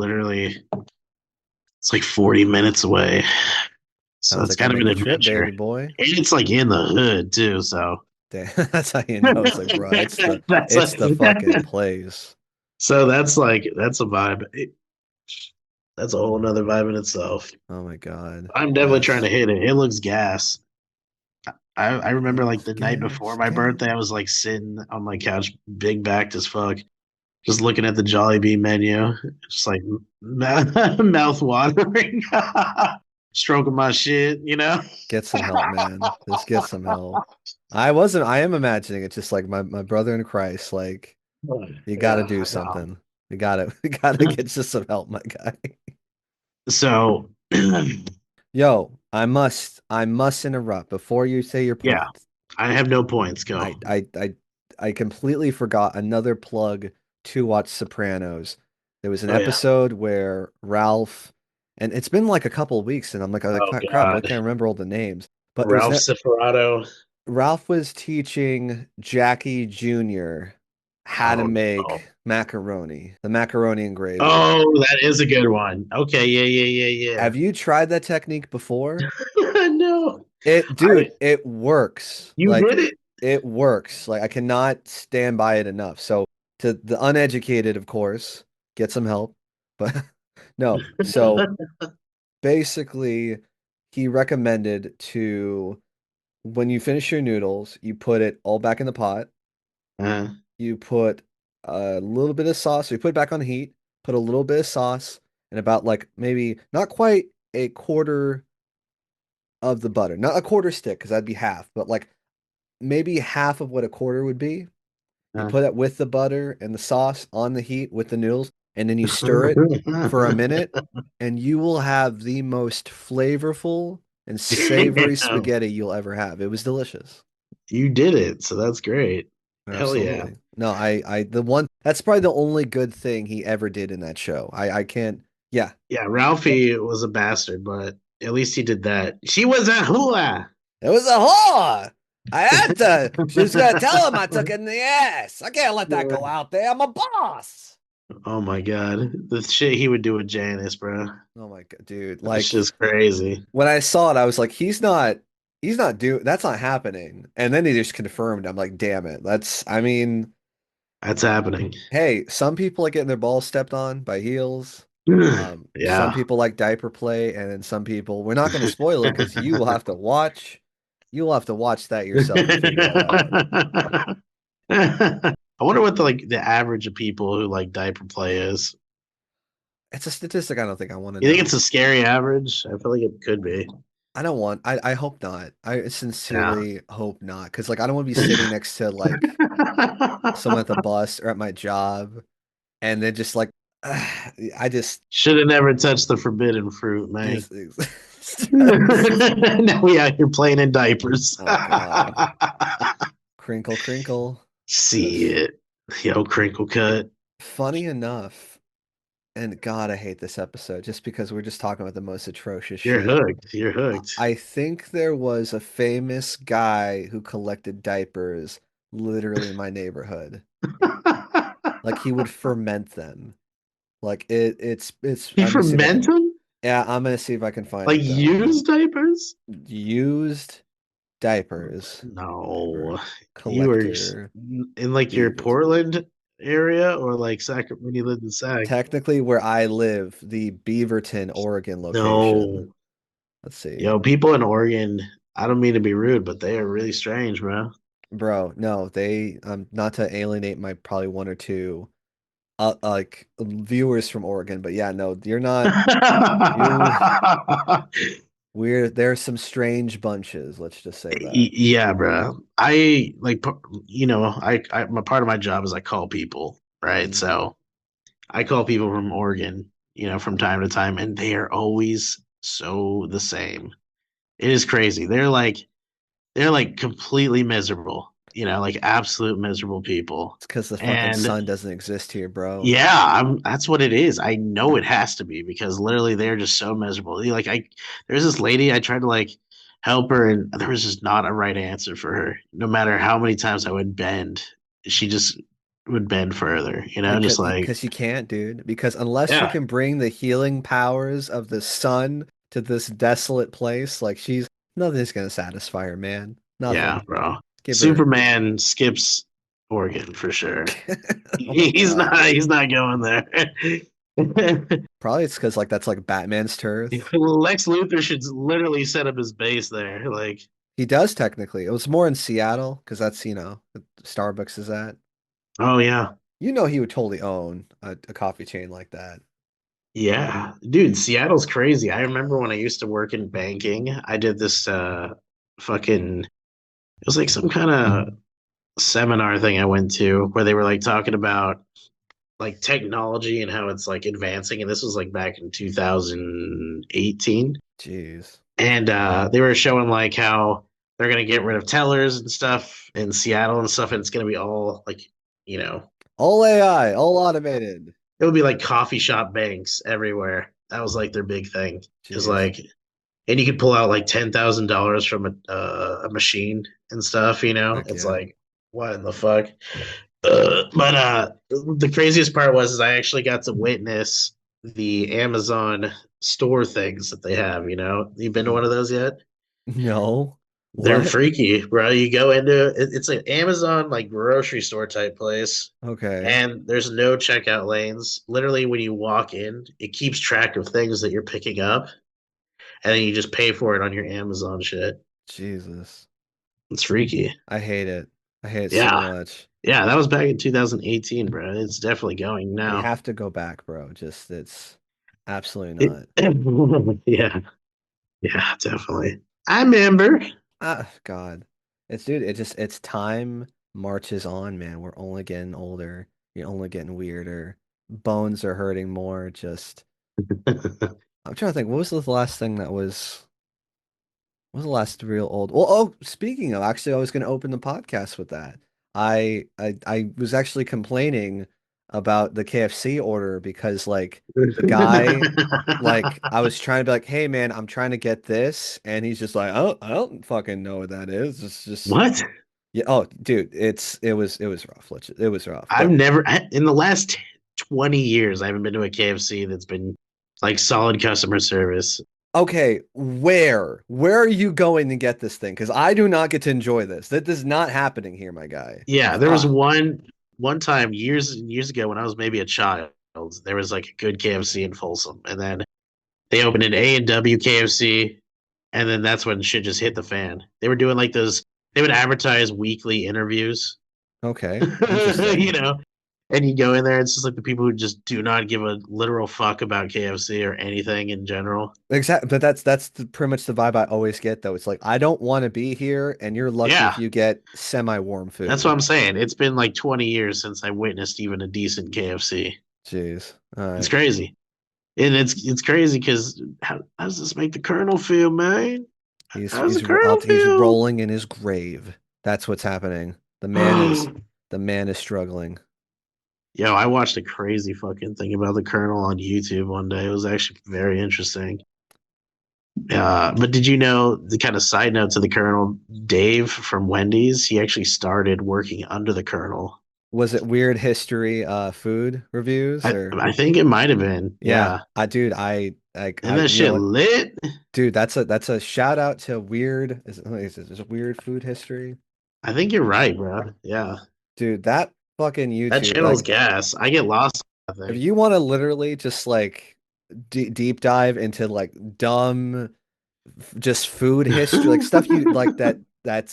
40 minutes away. So Sounds it's like I'll kind of make an the trip, adventure. baby boy. And it's like in the hood too, so Damn, that's how you know. It's like, bro, that's it's like the fucking place. so that's a vibe. That's a whole nother vibe in itself. Oh my God. I'm definitely trying to Yes. hit it. It looks gas. I remember like Gas, the night before gas, my gas. birthday, I was like sitting on my couch, big backed as fuck, just looking at the Jollibee menu, just like mouth watering, stroking my shit, you know? Get some help, man. Just get some help. I am imagining it just like my brother in Christ. Like, you gotta Yeah, do I know. something. We gotta get you some help, my guy. So, I must interrupt before you say your yeah, point. I have no points. Go. I completely forgot another plug to watch Sopranos. There was an Oh yeah. episode where Ralph, and it's been like a couple of weeks, and I'm like, oh, Oh crap, I God. can't remember all the names. But it was Ralph Ciferato. Ralph was teaching Jackie Jr. how to Oh no. make macaroni, the macaroni and gravy. Oh, that is a good one. Okay, yeah. Have you tried that technique before? No, I. It works. You Like did it. it works. Like I cannot stand by it enough. So to the uneducated, of course, get some help. But no. So basically, he recommended to when you finish your noodles, you put it all back in the pot. Uh, You put a little bit of sauce. So you put it back on the heat, put a little bit of sauce, and about like maybe not quite a quarter of the butter. Not a quarter stick, because that'd be half, but like maybe half of what a quarter would be. You uh. put it with the butter and the sauce on the heat with the noodles, and then you stir it for a minute, and you will have the most flavorful and savory Damn, spaghetti you'll ever have. It was delicious. you did it. So that's great. Hell yeah. Absolutely. No, the one that's probably the only good thing he ever did in that show. I can't, yeah. Yeah, Ralphie was a bastard, but at least he did that. She was a hooah. It was a whore. I had to. She was gonna tell him I took it in the ass. I can't let that go out there. I'm a boss. Oh my god, the shit he would do with Janice, bro. Oh my God, dude. That's Like just crazy. when I saw it, I was like, he's not doing, that's not happening. And then he just confirmed. I'm like, damn it. I mean, That's happening. hey, some people like getting their balls stepped on by heels. Some Yeah. people like diaper play, and then some people, we're not going to spoil it because you'll have to watch that yourself to figure that out. I wonder what the average of people who like diaper play is. It's a statistic I don't think I want to You think it's know. a scary average? I feel like it could be. I hope not. I Yeah. sincerely hope not. Because like I don't want to be sitting next to like someone at the bus or at my job and then just like I Should have never touched the forbidden fruit, man. just Now we out here playing in diapers. oh God. Crinkle crinkle. See Just it. Yo, crinkle cut. funny enough, and God, I hate this episode just because we're just talking about the most atrocious You're shit. hooked. You're hooked. I think there was a famous guy who collected diapers literally in my neighborhood. Like he would ferment them. Like it's You let me see if I ferment can them? yeah, I'm gonna see if I can find Like it though. used diapers? Used diapers. Diaper No. You were collector in like your Beaverton. Portland area or like Sacramento when you lived in Sac? Technically where I live, the Beaverton, Oregon location. No. Let's see. Yo, people in Oregon, I don't mean to be rude, but they are really strange, bro. Bro, no, they not to alienate my probably one or two like viewers from Oregon, but yeah, no, you're not you we're there's some strange bunches, let's just say that. Yeah, bro. I like, my part of my job is I call people, right? Hmm. So I call people from Oregon, from time to time, and they are always so the same. It is crazy. They're like completely miserable, like absolute miserable people. It's because the fucking And sun doesn't exist here, bro. yeah, that's what it is. I know it has to be because literally they're just so miserable. There's this lady I tried to like help her, and there was just not a right answer for her. No matter how many times I would bend, she just would bend further. Just like Because you can't, dude. Because unless you yeah, can bring the healing powers of the sun to this desolate place, like nothing's gonna satisfy her, man. yeah, Nothing. bro. Give her. Superman skips Oregon for sure. Oh my He's God. not. He's not going there. Probably it's because like that's like Batman's turf. Lex Luthor should literally set up his base there. Like, He does technically. It was more in Seattle because that's, Starbucks is at. oh yeah, He would totally own a coffee chain like that. yeah, dude, Seattle's crazy. I remember when I used to work in banking, I did this fucking it was like some kind of seminar thing I went to where they were like talking about like technology and how it's like advancing, and this was like back in 2018. Jeez. And they were showing like how they're gonna get rid of tellers and stuff in Seattle and stuff, and it's gonna be all like, you know, All AI, all automated. it would be like coffee shop banks everywhere. That was like their big thing. Is Jeez. like, and you could pull out like $10,000 from a machine and stuff. Heck It's yeah. like, what in the fuck? But the craziest part was is I actually got to witness the Amazon store things that they have. You've been to one of those yet? No. They're What? freaky, bro. You go into it, it's an Amazon like grocery store type place, Okay. and there's no checkout lanes. Literally, when you walk in, it keeps track of things that you're picking up, and then you just pay for it on your Amazon shit. Jesus. It's freaky. I hate it. I hate it so Yeah, much. yeah. That was back in 2018, bro. It's definitely going We now. have to go back, bro. Just it's absolutely It, not. yeah, yeah, definitely. I remember. Ah, God. It's time marches on, man. We're only getting older. You're only getting weirder. Bones are hurting more. Just I'm trying to think, what was the last real old? Well, oh, speaking of, actually, I was going to open the podcast with that. I was actually complaining about the KFC order because like the guy, like I was trying to be like, hey man, I'm trying to get this, and he's just like, oh, I don't fucking know what that is. It's just What? yeah. Oh, dude, it was rough. It was rough, I've but never in the last 20 years, I haven't been to a KFC that's been like solid customer service. okay, where are you going to get this thing? Because I do not get to enjoy this. That is not happening here, my guy. Yeah, there was Ah, one time years and years ago when I was maybe a child, there was like a good KFC in Folsom, and then they opened an A&W KFC, and then that's when shit just hit the fan. They were doing like those. They would advertise weekly interviews, okay, you interesting. know, and you go in there, it's just like the people who just do not give a literal fuck about KFC or anything in general. Exactly, but pretty much the vibe I always get though. It's like I don't want to be here, and you're lucky if Yeah, you get semi-warm that's what food. I'm saying. It's been like 20 years since I witnessed even a decent KFC. Jeez. All It's right. crazy. And it's crazy because how does this make the Colonel feel, man? He's How does the he's ro- Colonel he's feel? rolling in his grave. That's what's happening. The man is struggling. Yo, I watched a crazy fucking thing about the Colonel on YouTube one day. It was actually very interesting. But did you know the kind of side note to the Colonel, Dave from Wendy's, he actually started working under the Colonel. Was it Weird History food reviews or I think it might have been. yeah, Yeah. I dude, I like Isn't I that you know shit what? lit? Dude, that's a shout out to Weird is it Weird Food History? I think you're right, bro. Yeah. Dude, that fucking That YouTube, channel's like gas. I get lost, I if think. you want to literally just like deep dive into like dumb just food history, like stuff you like that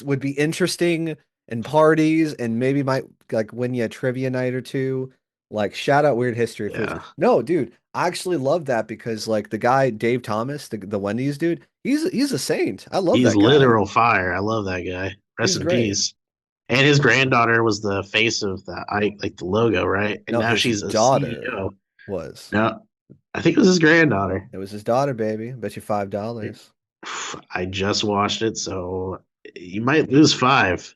would be interesting in parties and maybe might like win you a trivia night or two. Like shout out Weird History of Foods. Yeah. No, dude, I actually love that because like the guy Dave Thomas, the Wendy's dude, he's a saint. I love He's that guy. literal fire. I love that guy. Rest He's in great. peace. And his granddaughter was the face of like the logo, right? And No, now his she's a daughter CEO. was. No, I think it was his granddaughter. It was his daughter, baby. Bet you $5. I just watched it, so you might lose five.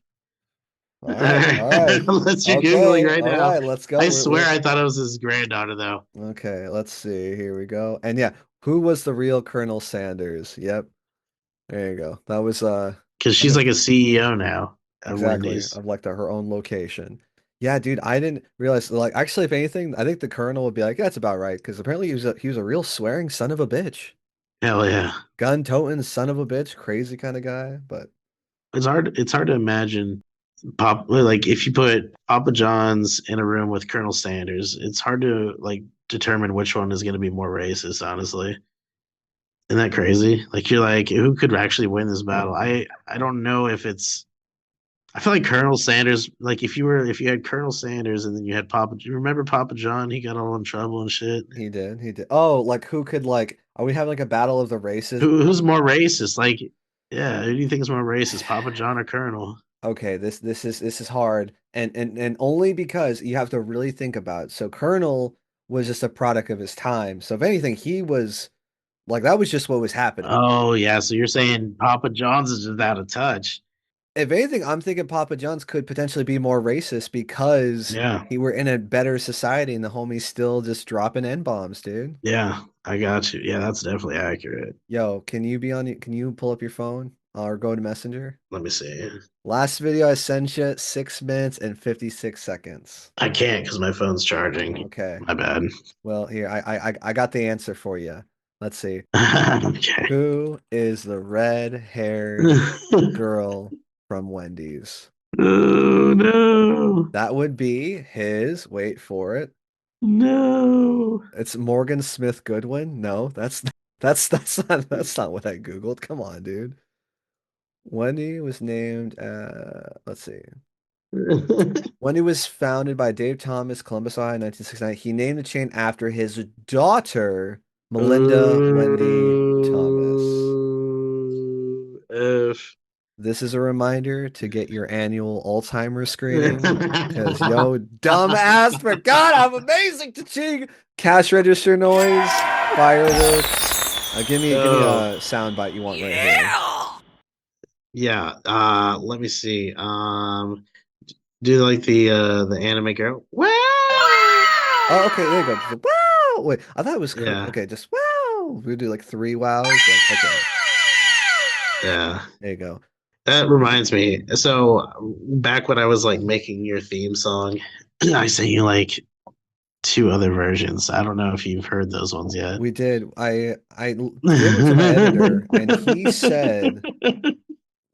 All right, all right. Unless you're Googling Okay, right all now. right, let's go. I swear I thought it was his granddaughter, though. Okay, let's see. Here we go. And yeah, who was the real Colonel Sanders? Yep. There you go. That was Because I she's mean like a CEO now at exactly Wendy's. of like her own location. Yeah, dude, I didn't realize like actually if anything, I think the Colonel would be like, that's about right, because apparently he was a real swearing son of a bitch. Hell yeah. Gun toting son of a bitch, crazy kind of guy. But It's hard to imagine like if you put Papa John's in a room with Colonel Sanders, it's hard to like determine which one is going to be more racist, honestly. Isn't that crazy? Like you're like, who could actually win this battle? I don't know if it's. I feel like Colonel Sanders, like if you had Colonel Sanders and then you had Papa. Do you remember Papa John? He got all in trouble and shit. he did, he did. Oh, like who could like are we having like a battle of the races? Who's more racist? Like, yeah, who do you think is more racist, Papa John or Colonel? Okay, this is hard, and only because you have to really think about it. So Colonel was just a product of his time. So if anything, he was like that was just what was happening. Oh yeah, so you're saying Papa John's is just out of touch? If anything, I'm thinking Papa John's could potentially be more racist because Yeah, he were in a better society and the homie's still just dropping N-bombs, dude. yeah, I got you. Yeah, that's definitely accurate. Yo, can you pull up your phone or go to Messenger? Let me see. Last video I sent you, 6 minutes and 56 seconds. I can't because my phone's charging. Okay. My bad. Well, here I got the answer for you. Let's see. Okay. Who is the red-haired girl from Wendy's? Oh no, That would be his, wait for it. no. It's Morgan Smith Goodwin. No, that's not what I Googled. Come on, dude. Wendy was named let's see. Wendy was founded by Dave Thomas, Columbus, Ohio, in 1969. He named the chain after his daughter, Melinda Wendy Thomas. F. This is a reminder to get your annual Alzheimer's screening because yo, dumbass forgot I'm amazing to ching. Cash register noise, fireworks. Give me a sound bite you want right here. Yeah. Let me see. Do like the anime girl. Wow. Oh, okay, there you go. Just, wow. Wait, I thought it was Yeah. okay. Just wow. We do like three wows. Like, okay, Yeah. there you go. That reminds me. So back when I was like making your theme song, I sent you like two other versions. I don't know if you've heard those ones yet. We did. I gave it to my editor, and he said,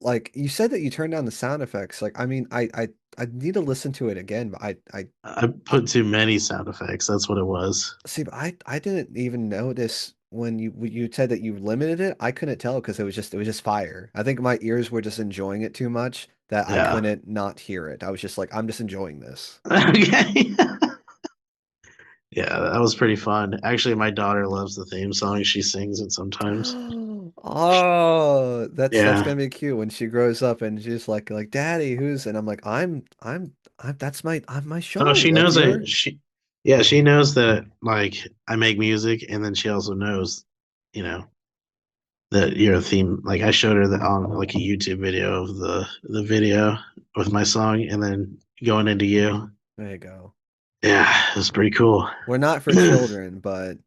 like, you said that you turned down the sound effects. Like, I mean, I need to listen to it again, but I put too many sound effects. That's what it was. see, but I didn't even notice when you said that you limited it. I couldn't tell because it was just fire. I think my ears were just enjoying it too much that I Yeah. couldn't not hear it. I was just like, I'm just enjoying this. Okay. Yeah, that was pretty fun. Actually, my daughter loves the theme song. She sings it sometimes. Oh, that's Yeah. gonna be cute when she grows up and she's like, Daddy, who's? And I'm like, I'm that's I'm my show. Oh, she Like knows you're. she knows that like I make music, and then she also knows, you know, that you're a theme. Like I showed her that on like a YouTube video of the video with my song, and then going into you. There you go. Yeah, it was pretty cool. We're not for children, but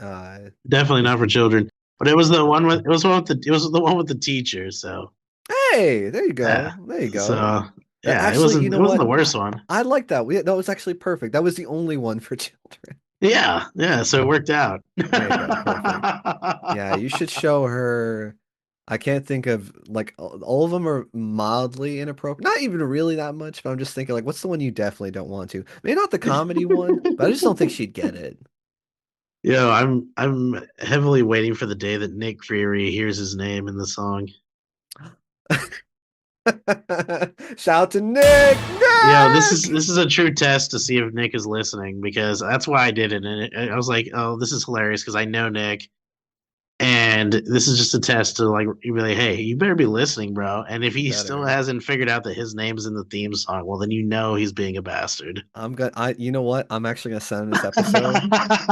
Definitely not for children. But it was the one with it was the one with the teacher. So hey, there you go. yeah. There you go. So Yeah, Actually, you it know wasn't what? the worst one. I like that. That was actually perfect. That was the only one for children. Yeah, yeah, so it worked out. There you go. Perfect. Yeah, you should show her. I can't think of like all of them are mildly inappropriate. Not even really that much, but I'm just thinking like, what's the one you definitely don't want to? Maybe not the comedy one, but I just don't think she'd get it. I'm heavily waiting for the day that Nick Fury hears his name in the song. Shout to Nick! Nick! This is a true test to see if Nick is listening because that's why I did it. And I was like, oh, this is hilarious because I know Nick. And this is just a test to like be like, hey, you better be listening, bro. And if he still Better. hasn't figured out that his name's in the theme song, well, then you know he's being a bastard. You know what? I'm actually gonna send him this episode.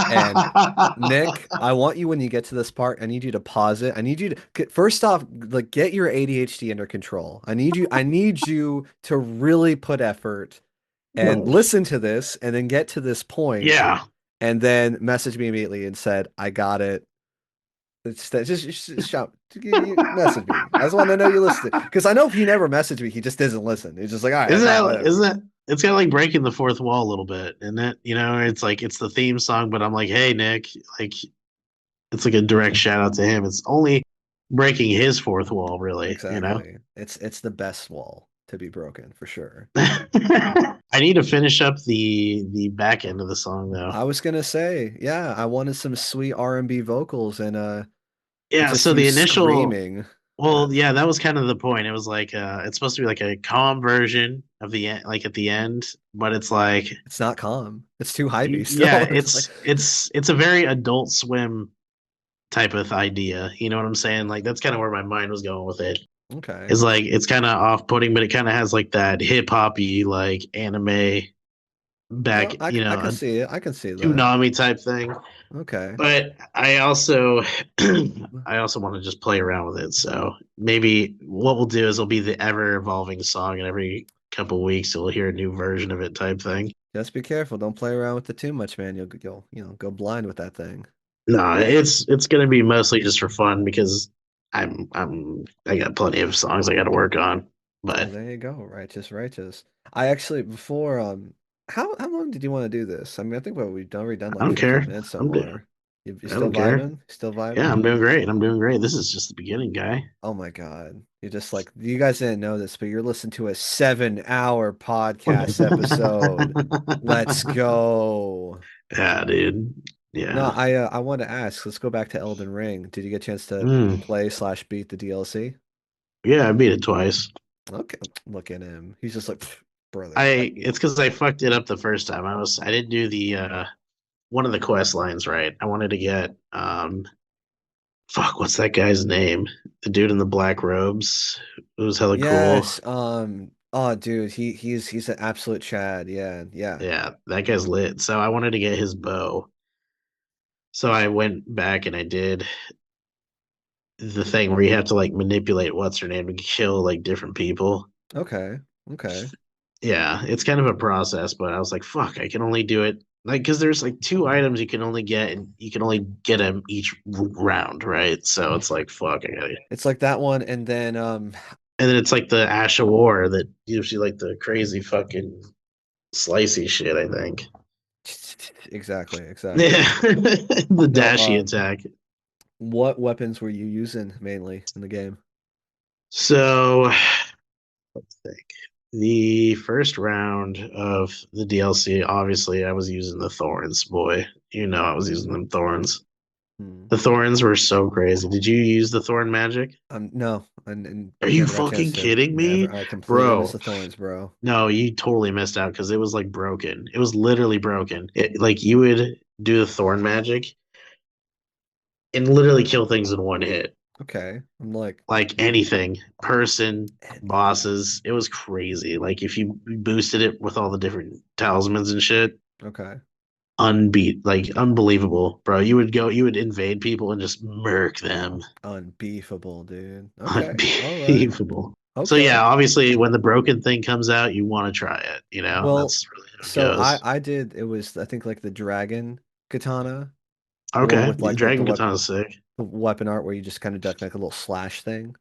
And Nick, I want you when you get to this part, I need you to pause it. I need you to first off, like get your ADHD under control. I need you to really put effort and listen to this and then get to this point Yeah. and then message me immediately and said, I got it. Just shout, message me. I just want to know you listen because I know if you never message me, he just doesn't listen. He's just like, all right, whatever. Isn't that it's kind of like breaking the fourth wall a little bit, isn't it? You know, it's like it's the theme song, but I'm like, hey Nick, like it's like a direct shout out to him. It's only breaking his fourth wall, really, you know. Exactly. It's the best wall to be broken for sure. I need to finish up the back end of the song though. I was gonna say, yeah, I wanted some sweet R&B vocals and Yeah, just so you the initial screaming. well, yeah, that was kind of the point. It was like it's supposed to be like a calm version of the end, like at the end, but it's like It's not calm. It's too hypey yeah, still. It's like it's a very Adult Swim type of idea. You know what I'm saying? Like that's kind of where my mind was going with it. okay. Is like it's kind of off-putting, but it kind of has like that hip hoppy like anime No, back, you I know, can a see it. I can see that. tsunami type thing. Okay. But I also I also want to just play around with it. So maybe what we'll do is it'll be the ever evolving song, and every couple weeks you'll hear a new version of it type thing. Just be careful. Don't play around with it too much, man. You'll go blind with that thing. No, it's gonna be mostly just for fun because I got plenty of songs I got to work on. Well, But there you go. Righteous, righteous. I actually before how long did you want to do this? I mean, I think we've already done I like don't 15 care. minutes so I'm doing. far. You I still don't care. vibing? Still Yeah, vibing? I'm doing great. I'm doing great. This is just the beginning, guy. Oh my God. You just like you guys didn't know this, but you're listening to a 7-hour podcast episode. Let's go. Yeah, dude. No, Yeah. I want to ask, let's go back to Elden Ring. Did you get a chance to Mm. play slash beat the DLC? Yeah, I beat it twice. Okay, look at him. He's just like, "Pfft, brother. It's because I fucked it up the first time. I didn't do the one of the quest lines right. I wanted to get fuck, what's that guy's name? The dude in the black robes. It was hella cool. Yes, oh dude, he's an absolute Chad. Yeah, yeah. Yeah, that guy's lit. So I wanted to get his bow. So I went back and I did the thing where you have to like manipulate what's her name to kill like different people. Okay. Okay. Yeah, it's kind of a process, but I was like, fuck, I can only do it like because there's like two items you can only get, and you can only get them each round, right? So it's like, fuck, I gotta. It's like that one, and then And then it's like the Ash of War that gives you like the crazy fucking slicey shit, I think. exactly, exactly. Yeah, the No, dashy attack. what weapons were you using mainly in the game? So let's think. The first round of the DLC, obviously, I was using the thorns, boy. You know, I was using them thorns. Hmm. The thorns were so crazy. Did you use the thorn magic? No, and Are you never got a chance fucking to. kidding me? Never, I completely missed Bro, the thorns, bro. no, you totally missed out because it was like broken. It was literally broken. Like you would do the thorn magic and literally kill things in one hit. Okay, I'm like, Like anything, person, bosses. It was crazy. Like if you boosted it with all the different talismans and shit, okay, like unbelievable, bro. You would invade people and just murk them. unbeefable, dude. Okay, all right, Unbeatable. So okay. yeah, obviously when the broken thing comes out, you want to try it. You know, Well, that's really how it so goes. I did. It was I think like the dragon katana, the one Okay, with like Dragon Katana's sick. the weapon art where you just kind of duck like a little slash thing.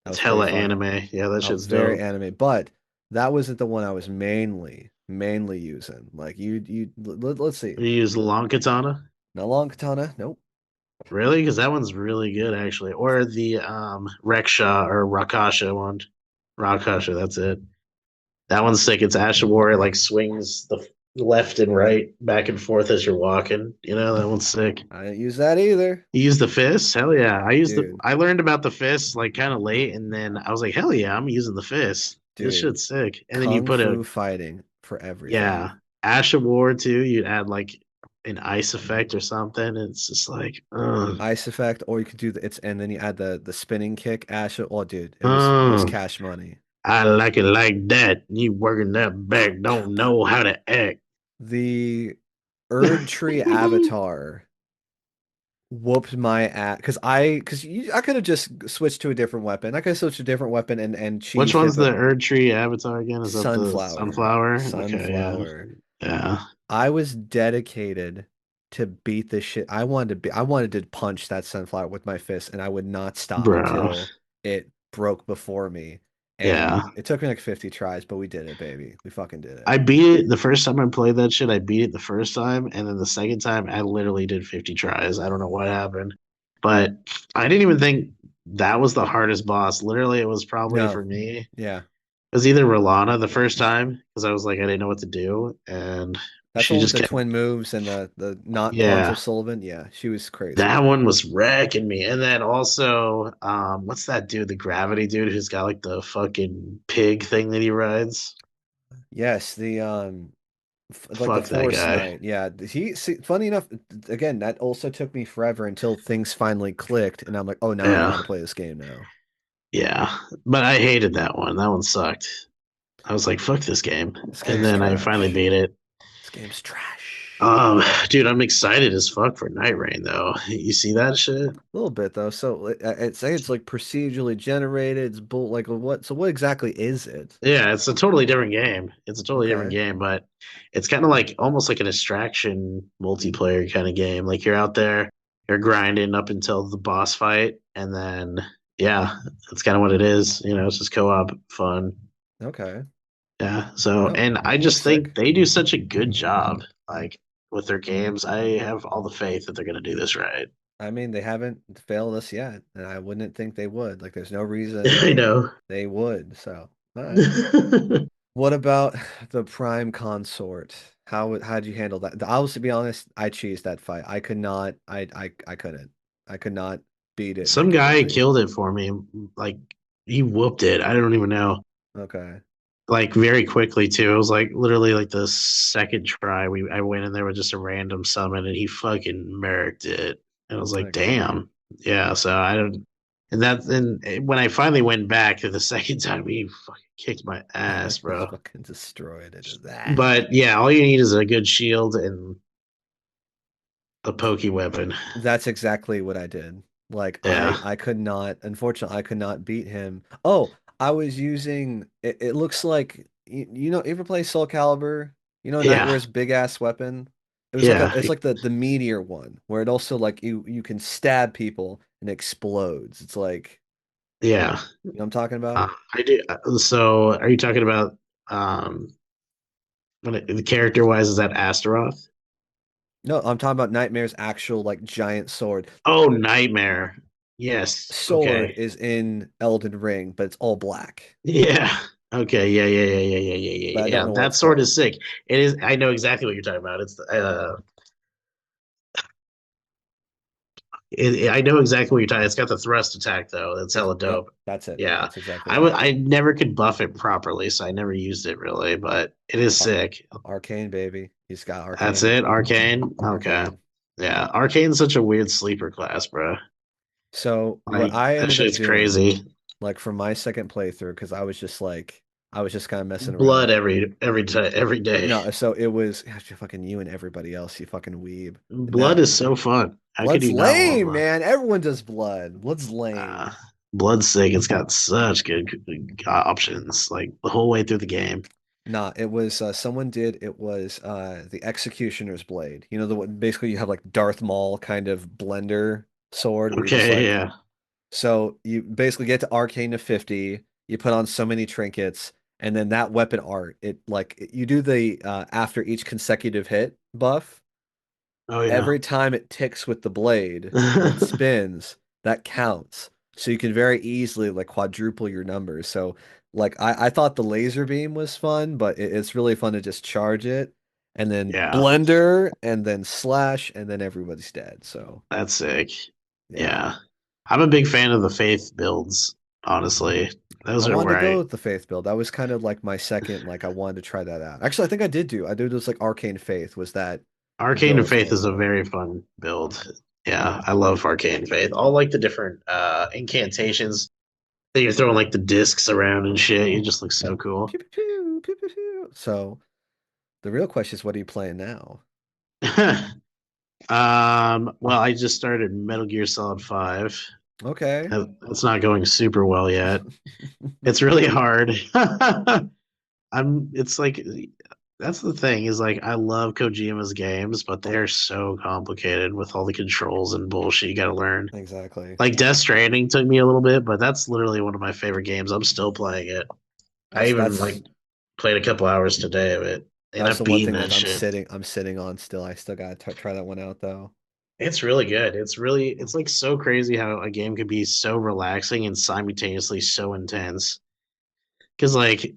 That It's was pretty hella fun. anime. Yeah, that shit's Very dope. anime, but That wasn't the one I was mainly using. Like let's see. You use the long katana? No long katana. Nope. Really? Because that one's really good, actually. Or the Reksha or Rakasha one. Rakasha, that's it. That one's sick. It's Asha War. It like swings the left and right, back and forth as you're walking. You know, that one's sick. I didn't use that either, You use the fist? Hell yeah. dude. I learned about the fist like kind of late, and then I was like, hell yeah, I'm using the fist. This Dude, shit's sick. And then you kung put a fu fighting for everything. yeah, Asha War too. You'd add like an ice effect or something. It's just like, Ice effect, or you could do and then you add the spinning kick. Ash, oh, dude, it was uh, cash money. I like it like that. You working that back, don't know how to act. The Erd Tree Avatar whooped my ass I could have just switched to a different weapon. I could have switched to a different weapon and Which cheesed it, one's but the Erd Tree Avatar again? Is that the Sunflower, sunflower? Okay, yeah, Sunflower. yeah, I was dedicated to beat this shit. I wanted to punch that Sunflower with my fist, and I would not stop bro. until it broke before me. And Yeah, it took me like 50 tries, but we did it, baby. We fucking did it. I beat it the first time I played that shit. I beat it the first time, and then the second time, I literally did 50 tries. I don't know what happened, but I didn't even think that was the hardest boss. Literally, it was probably No, for me. It yeah. was either Rolana the first time because I was like I didn't know what to do, and That's the she one with just the kept twin moves and the not arms yeah. of Sullivan. Yeah, she was That crazy. one was wrecking me. And then also, what's that dude, the gravity dude who's got like the fucking pig thing that he rides? Yes, like the Fuck that Force guy. Knight. Yeah, funny enough, again, that also took me forever until things finally clicked, and I'm like, oh, now I know how Yeah. to play this game now. Yeah. But I hated that one. That one sucked. I was like, fuck this game. This And game's then I finally trash. beat it. This game's trash. Dude, I'm excited as fuck for Night Rain though. You see that shit? A little bit though. So it's like procedurally generated. It's bull like what? So what exactly is it? Yeah, it's a totally different game. It's a totally different Okay. game, but it's kind of like almost like an extraction multiplayer kind of game. Like you're out there, you're grinding up until the boss fight, and then yeah, that's kind of what it is. You know, it's just co-op fun. Okay. Yeah. So, No, and I that's just think sick. they do such a good job, like with their games. I have all the faith that they're gonna do this right. I mean, they haven't failed us yet, and I wouldn't think they would. Like, there's no reason I know. they would. So, all right. What about the Prime Consort? How'd you handle that? I was, to be honest, I cheesed that fight. I could not. I couldn't. I could not beat it Some guy regularly. killed it for me. Like he whooped it. I don't even know. Okay. Like very quickly too. It was like literally like the second try. I went in there with just a random summon and he fucking murked it. And I was like, Okay. damn. Yeah, so I don't and when I finally went back the second time, he fucking kicked my ass, bro. Fucking destroyed it. That. But yeah, all you need is a good shield and a pokey weapon. That's exactly what I did. Like Yeah. I could not, unfortunately, I could not beat him. Oh, I was using it looks like you ever play Soul Calibur? You know Yeah. Nightware's big ass weepon? Yeah. It's like the meteor one where it also like you can stab people and it explodes. It's like, Yeah. you know what I'm talking about? I do. So, are you talking about the character wise? Is that Astaroth? No, I'm talking about Nightmare's actual like giant sword. Oh, Nightmare. Yes. Sword Okay. is in Elden Ring, but it's all black. Yeah. Okay. Yeah. Yeah. Yeah. Yeah. Yeah. Yeah. But Yeah. I don't Yeah. know what That it's sword called. is sick. It is. I know exactly what you're talking about. I know exactly what you're talking. It's got the thrust attack though. That's hella Yep, dope. that's it. Yeah. That's exactly it. I never could buff it properly, so I never used it really. But it is Ar- sick. Arcane, baby. He's got That's Arcane. it. Arcane. Okay. Arcane. Yeah. Arcane's such a weird sleeper class, bro. So what Like I that ended up shit's doing, crazy. like for my second playthrough, because I was just kind of messing Blood around. every time every day. No, so it was gosh, fucking you and everybody else, you fucking weeb. Blood Now, is so fun. How could Blood's you not want lame, blood? man. Everyone does blood. Blood's lame. Uh, Blood's sick. It's got such good options like the whole way through the game. Nah, it was someone did it was the Executioner's Blade. You know the one basically you have like Darth Maul kind of blender sword where you're just Okay, like yeah. so you basically get to arcane to 50, you put on so many trinkets, And then that weapon art, you do the after each consecutive hit buff. Oh yeah. Every time it ticks with the blade and it spins, that counts. So you can very easily like quadruple your numbers. So like I thought the laser beam was fun, but it's really fun to just charge it and then Yeah, blender and then slash and then everybody's dead. So that's sick. yeah. Yeah. I'm a big fan of the faith builds, honestly. I Those are wanted where to go I with the Faith build. That was kind of like my second, like I wanted to try that out. Actually, I think I did do. I did this like Arcane Faith. Was that the Arcane build I of was Faith going is a for? very fun build. Yeah, I love Arcane Faith. All like the different incantations that you're throwing like the discs around and shit. It just looks so cool. Pew pew pew pew pew pew. So the real question is, what are you playing now? Well, I just started Metal Gear Solid 5. Okay. That's not going super well yet. It's really hard. It's like that's the thing is like I love Kojima's games, but they're so complicated with all the controls and bullshit you got to learn. Exactly. Like Death Stranding took me a little bit, but that's literally one of my favorite games. I'm still playing it. I That's even that's like played a couple hours today of it, and that's I've the one beaten thing that like shit. I'm sitting on still. I still gotta try that one out though. It's really good. It's like so crazy how a game could be so relaxing and simultaneously so intense. Because like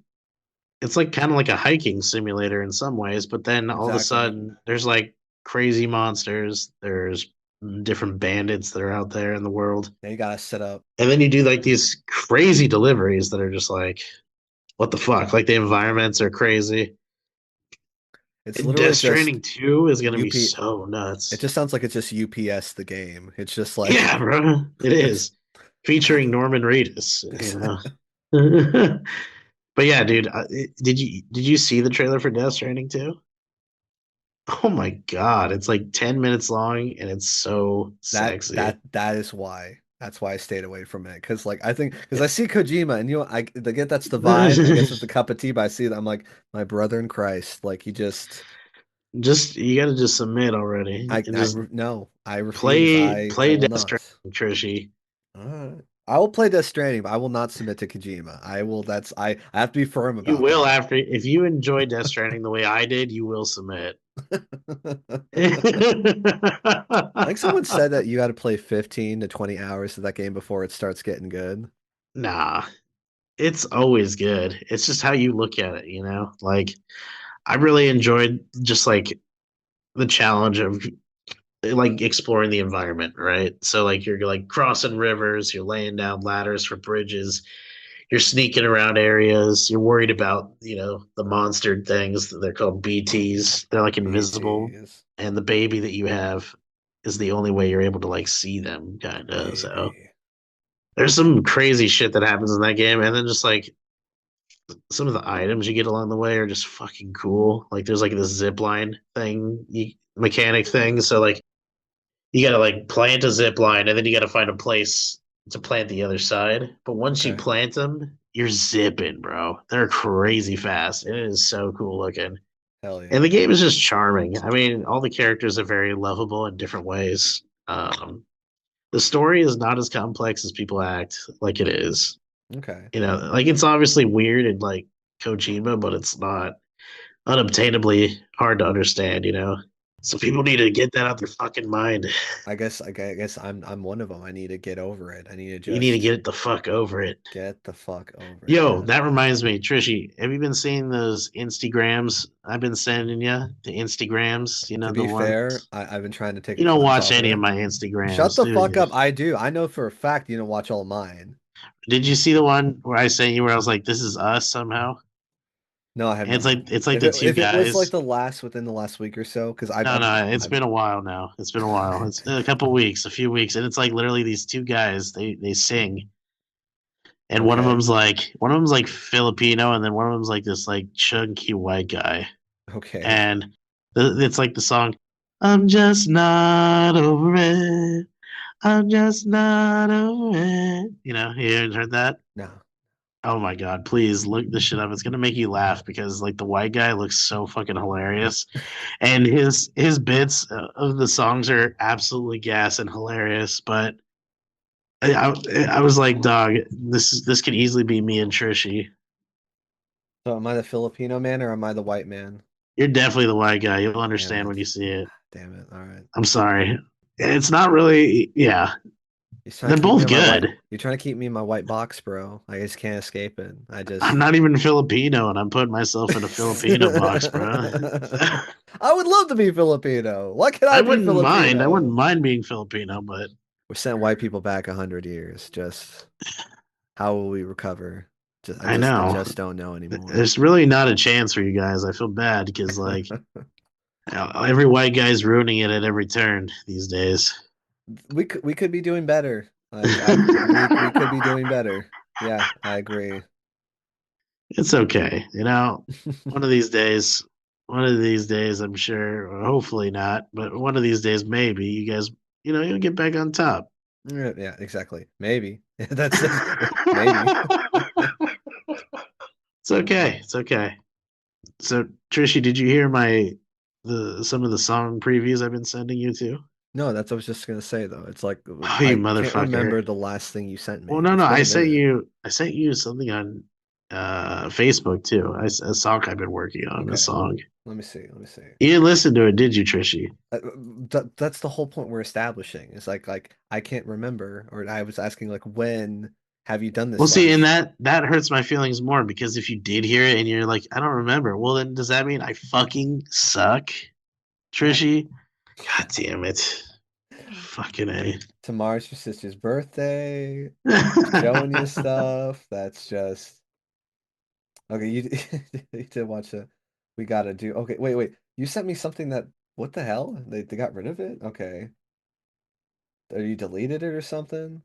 it's like kind of like a hiking simulator in some ways, but then all of a Exactly. sudden there's like crazy monsters, there's different bandits that are out there in the world. Now you gotta set up. And then you do like these crazy deliveries that are just like, what the fuck? Like the environments are crazy. It's And literally Death just Stranding 2 is gonna be UP. so It nuts. just sounds like it's just UPS the game. It's just like Yeah, bro. It it's is. Featuring Norman Reedus, you know. But yeah, dude, did you see the trailer for Death Stranding 2? Oh my God, it's like 10 minutes long and it's so sexy. that is why. That's why I stayed away from it. Because like I think because I see Kojima and I get that's the vibe. I guess it's the cup of tea, but I see it. I'm like my brother in Christ. Like he just Just you gotta just submit already and just no, I refuse. I play will Death not. Stranding, Trishy. I will play Death Stranding, but I will not submit to Kojima. I will. I have to be firm You about will that. after if you enjoy Death Stranding the way I did, you will submit. I think someone said that you got to play 15 to 20 hours of that game before it starts getting good. Nah, it's always good. It's just how you look at it, you know? Like I really enjoyed just like the challenge of like exploring the environment, right? So like you're like crossing rivers, you're laying down ladders for bridges, you're sneaking around areas, you're worried about, the monster things. They're called BTs. They're like invisible, BTs, and the baby that you have is the only way you're able to like see them, kind of. So baby. there's some crazy shit that happens in that game, and then just like some of the items you get along the way are just fucking cool. Like there's like this zip line thing, mechanic thing. So like you gotta like plant a zip line, and then you gotta find a place to plant the other side. But once you Okay. plant them, you're zipping, bro. They're crazy fast. It is so cool looking. Hell And the yeah. game is just charming. I mean, all the characters are very lovable in different ways. The story is not as complex as people act like it is. Okay. Like it's obviously weird and like Kojima, but it's not unobtainably hard to understand, So people need to get that out their fucking mind. I guess I'm one of them. I need to get over it. I need to You need to just get the fuck over it. get the fuck over it, Yo, man. that reminds me, Trishy, have you been seeing those Instagrams I've been sending you? The Instagrams, To the be fair, ones. I've been trying to take You a don't cleanse watch off any of it. my Shut Instagrams, the do fuck you? up. I do. I know for a fact you don't watch all mine. Did you see the one where I sent you where I was like, "This is us" somehow? No, I have And it's not. like it's like the two If it was like guys. the last within the last week or so, because No, no, it's I've been a while now. It's been a while. It's been a couple weeks, a few weeks, and it's like literally these two guys. They sing, and okay. one of them's like Filipino, and then one of them's like this like chunky white guy, Okay. and it's like the song, "I'm just not over it. I'm just not over it." You haven't heard that? No. Oh my God, please look this shit up. It's gonna make you laugh because like the white guy looks so fucking hilarious, and his bits of the songs are absolutely gas and hilarious. But I was like, dog, this could easily be me and Trishy. So am I the Filipino man or am I the white man? You're definitely the white guy. You'll Damn understand when it. you see it. Damn it. All right. I'm sorry. It's not really. Yeah, You're trying they're to keep me both in my white. good. You're trying to keep me in my white box, bro. I just can't escape it. I I'm just. not even Filipino, and I'm putting myself in a Filipino box, bro. I would love to be Filipino. Why can't I I be wouldn't mind. I wouldn't Filipino? mind being Filipino, but We're sending white people back 100 years. Just how will we recover? I I know just don't know anymore. there's really not a chance for you guys. I feel bad because like every white guy's ruining it at every turn these days. We could be doing better. We could be doing better. Yeah, I agree. It's okay, One of these days, one of these days, I'm sure, or hopefully not, but one of these days, maybe you guys, you'll get back on top. Yeah, yeah, exactly. Maybe. That's maybe. It's okay. It's okay. So, Trishy, did you hear the some of the song previews I've been sending you to? No, that's what I was just gonna say though. It's like Oh, you I can't motherfucker! remember the last thing you sent Well, me. no, no, It's been a minute. I sent you something on Facebook too. A song I've been working on. A Okay. song. Let me see. Let me see. You didn't listen to it, did you, Trishy? That's the whole point we're establishing. It's like I can't remember, or I was asking like when have you done Well, this see, and last? that hurts my feelings more because if you did hear it and you're like, I don't remember, well, then does that mean I fucking suck, That Trishy? God damn it. Fucking A. tomorrow's your sister's birthday. Showing you stuff. That's just okay. You you did watch a. We gotta do. Okay, wait, wait. You sent me something that. What the hell? They got rid of it? Okay. Or you deleted it or something?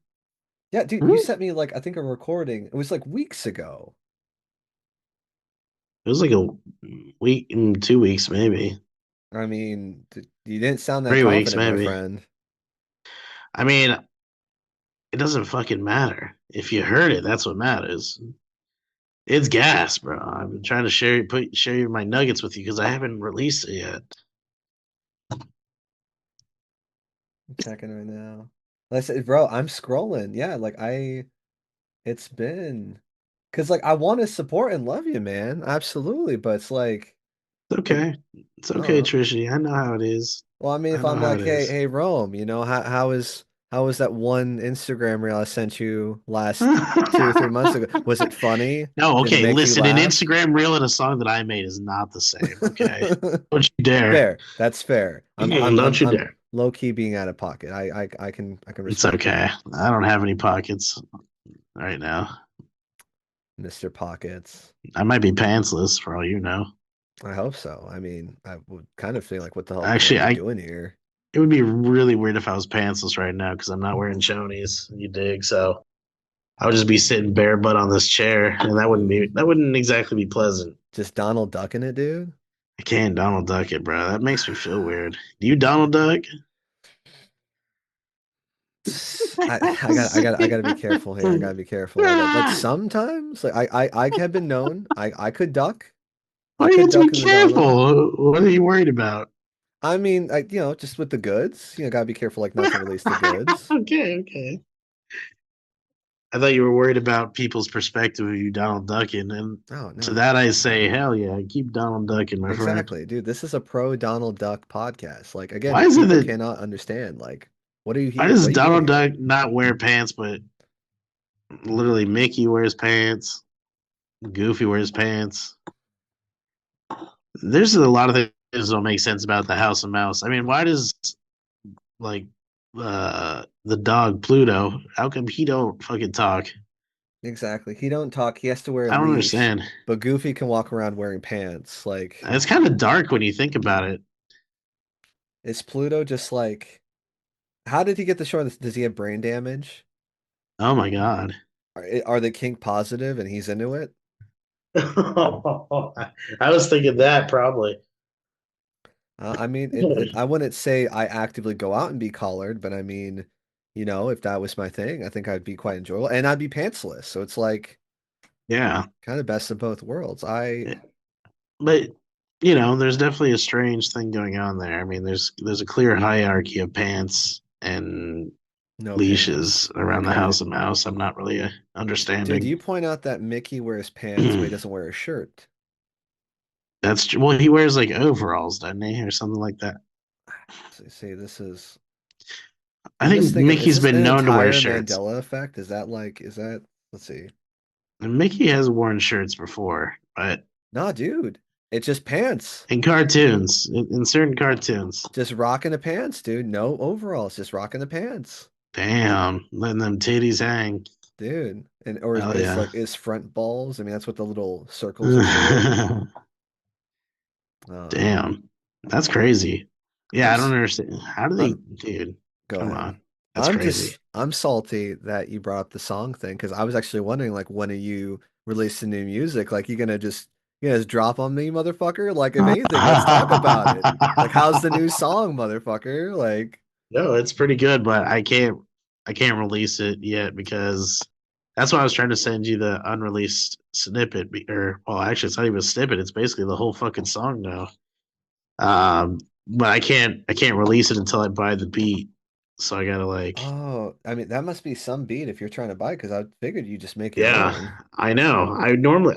Yeah, dude, you it sent me like I think a recording. It was like weeks ago. was like a week, 2 weeks, maybe I mean, you didn't sound that 3 weeks, confident, my maybe. friend. I mean, it doesn't fucking matter. If you heard it, that's what matters. It's gas, bro. I've been trying to share my nuggets with you because I haven't released it yet. I'm checking right now. Like I said, bro, I'm scrolling. Yeah, like it's been, cause like I want to support and love you, man. Absolutely, but it's like It's it. okay. It's I don't okay, know. Trishy. I know how it is. Well, I mean, I if know I'm how like, it hey, is. hey, Rome, how was that one Instagram reel I sent you last 2 or 3 months ago? Was it funny? No, Did it okay. make you Listen, an laugh? Instagram reel and a song that I made is not the same. Okay, don't you dare. Fair. That's fair. Don't you I'm dare. low key being out of pocket. I can It's respect okay. that, I don't have any pockets right now. Mr. Pockets. I might be pantsless for all you know. I hope so. I mean, I would kind of feel like, what are Actually, we doing here? it would be really weird if I was pantsless right now because I'm not wearing chonies. You dig? So I would just be sitting bare butt on this chair, and Ooh, that wouldn't exactly be pleasant. just Donald ducking it, dude. I can't Donald Duck it, bro. That makes me feel weird. Do you Donald Duck? I gotta be careful here. I gotta be careful. Like sometimes, like I have been known. I could duck. I Why do you could have to be duck in the Donald. careful? What are you worried about? I mean, just with the goods, gotta be careful, like not to release the goods. Okay, okay. I thought you were worried about people's perspective of you Donald Ducking, and Oh to no. that I say, hell yeah, keep Donald Ducking, my friend. Exactly, dude. This is a pro Donald Duck podcast. Like Why again, is it people that cannot understand. Like, why what does are you doing Donald here? Duck not wear pants, but literally Mickey wears pants, Goofy wears pants? There's a lot of things that don't make sense about the House of Mouse. I mean, why does like the dog Pluto? How come he don't fucking talk? Exactly. He don't talk. He has to wear a I don't leash, understand. but Goofy can walk around wearing pants. Like, It's kind of dark when you think about it. is Pluto just like? How did he get the short? Does he have brain damage? Oh my god. Are they kink positive and he's into it? I was thinking that probably. I mean, I wouldn't say I actively go out and be collared, but I mean, if that was my thing, I think I'd be quite enjoyable, and I'd be pantsless. So it's like Yeah. kind of best of both worlds. But there's definitely a strange thing going on there. I mean, there's a clear hierarchy of pants and No leashes pants. around the Okay. House of Mouse. I'm not really Dude, understanding. you point out that Mickey wears pants, but he doesn't wear a shirt. That's true. Well, he wears like overalls, doesn't he, or something like that. See, this is. I I'm just think thinking, is Mickey's this an been known to wear entire shirts. Mandela effect? Is that like, is that? Let's see. And Mickey has worn shirts before, but Nah, dude, it's just pants. in cartoons, in certain cartoons. Just rocking the pants, dude. No overalls, just rocking the pants, Damn, letting them titties hang. dude. And or Hell is yeah. like is front balls. I mean, that's what the little circles are for. Um, Damn, that's crazy. Yeah, I'm I don't s- understand. How do they, I'm dude? go Come ahead. on, that's crazy. I'm salty that you brought up the song thing because I was actually wondering like when are you releasing new music? Like you gonna just drop on me, motherfucker? Like if anything, let's talk about it. Like how's the new song, motherfucker? Like No, it's pretty good, but I can't release it yet because that's why I was trying to send you the unreleased snippet. Or well, actually, it's not even a snippet. It's basically the whole fucking song now. But I can't release it until I buy the beat. So I gotta like, oh, I mean that must be some beat if you're trying to buy because I figured you just make your yeah, own. I know.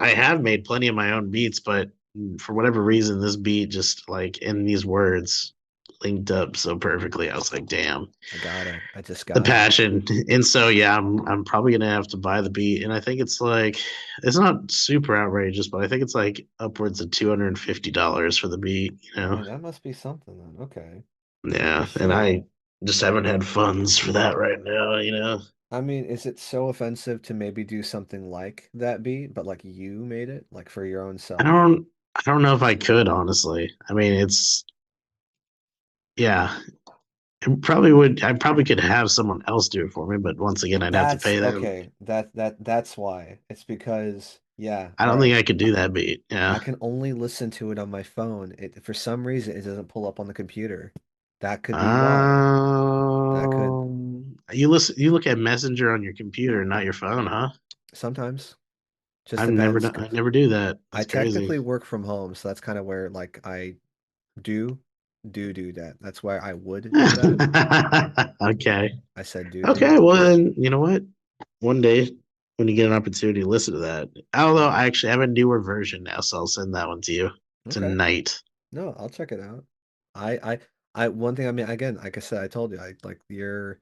I have made plenty of my own beats, but for whatever reason, this beat just like in these words linked up so perfectly. I was like, damn. I just The gotta. passion. And so yeah, I'm probably gonna have to buy the beat. And I think it's like it's not super outrageous, but I think it's like upwards of $250 for the beat, you I know? mean that must be something then. Okay, for Yeah. And sure. I just haven't had funds for that right now, you know. I mean, is it so offensive to maybe do something like that beat, but like you made it, like for your own I self? don't I don't know if I could, honestly. I mean it's yeah. I probably could have someone else do it for me, but once again I'd have to That's pay them. okay. That's why. It's because, yeah, I all don't think right. I could do that beat. I Yeah. can only listen to it on my phone. It for some reason it doesn't pull up on the computer. That could be why. That could You look at Messenger on your computer, not your phone, huh? sometimes just depends. I never do that. I That's crazy. technically work from home, so that's kind of where like I do do that. That's why I would do that. Okay. I said do. Okay, well then, you know what? One day when you get an opportunity to listen to that. Although Yeah. I actually have a newer version now, so I'll send that one to you Okay. tonight. No, I'll check it out. One thing I mean, again, like I said, I told you, I like you're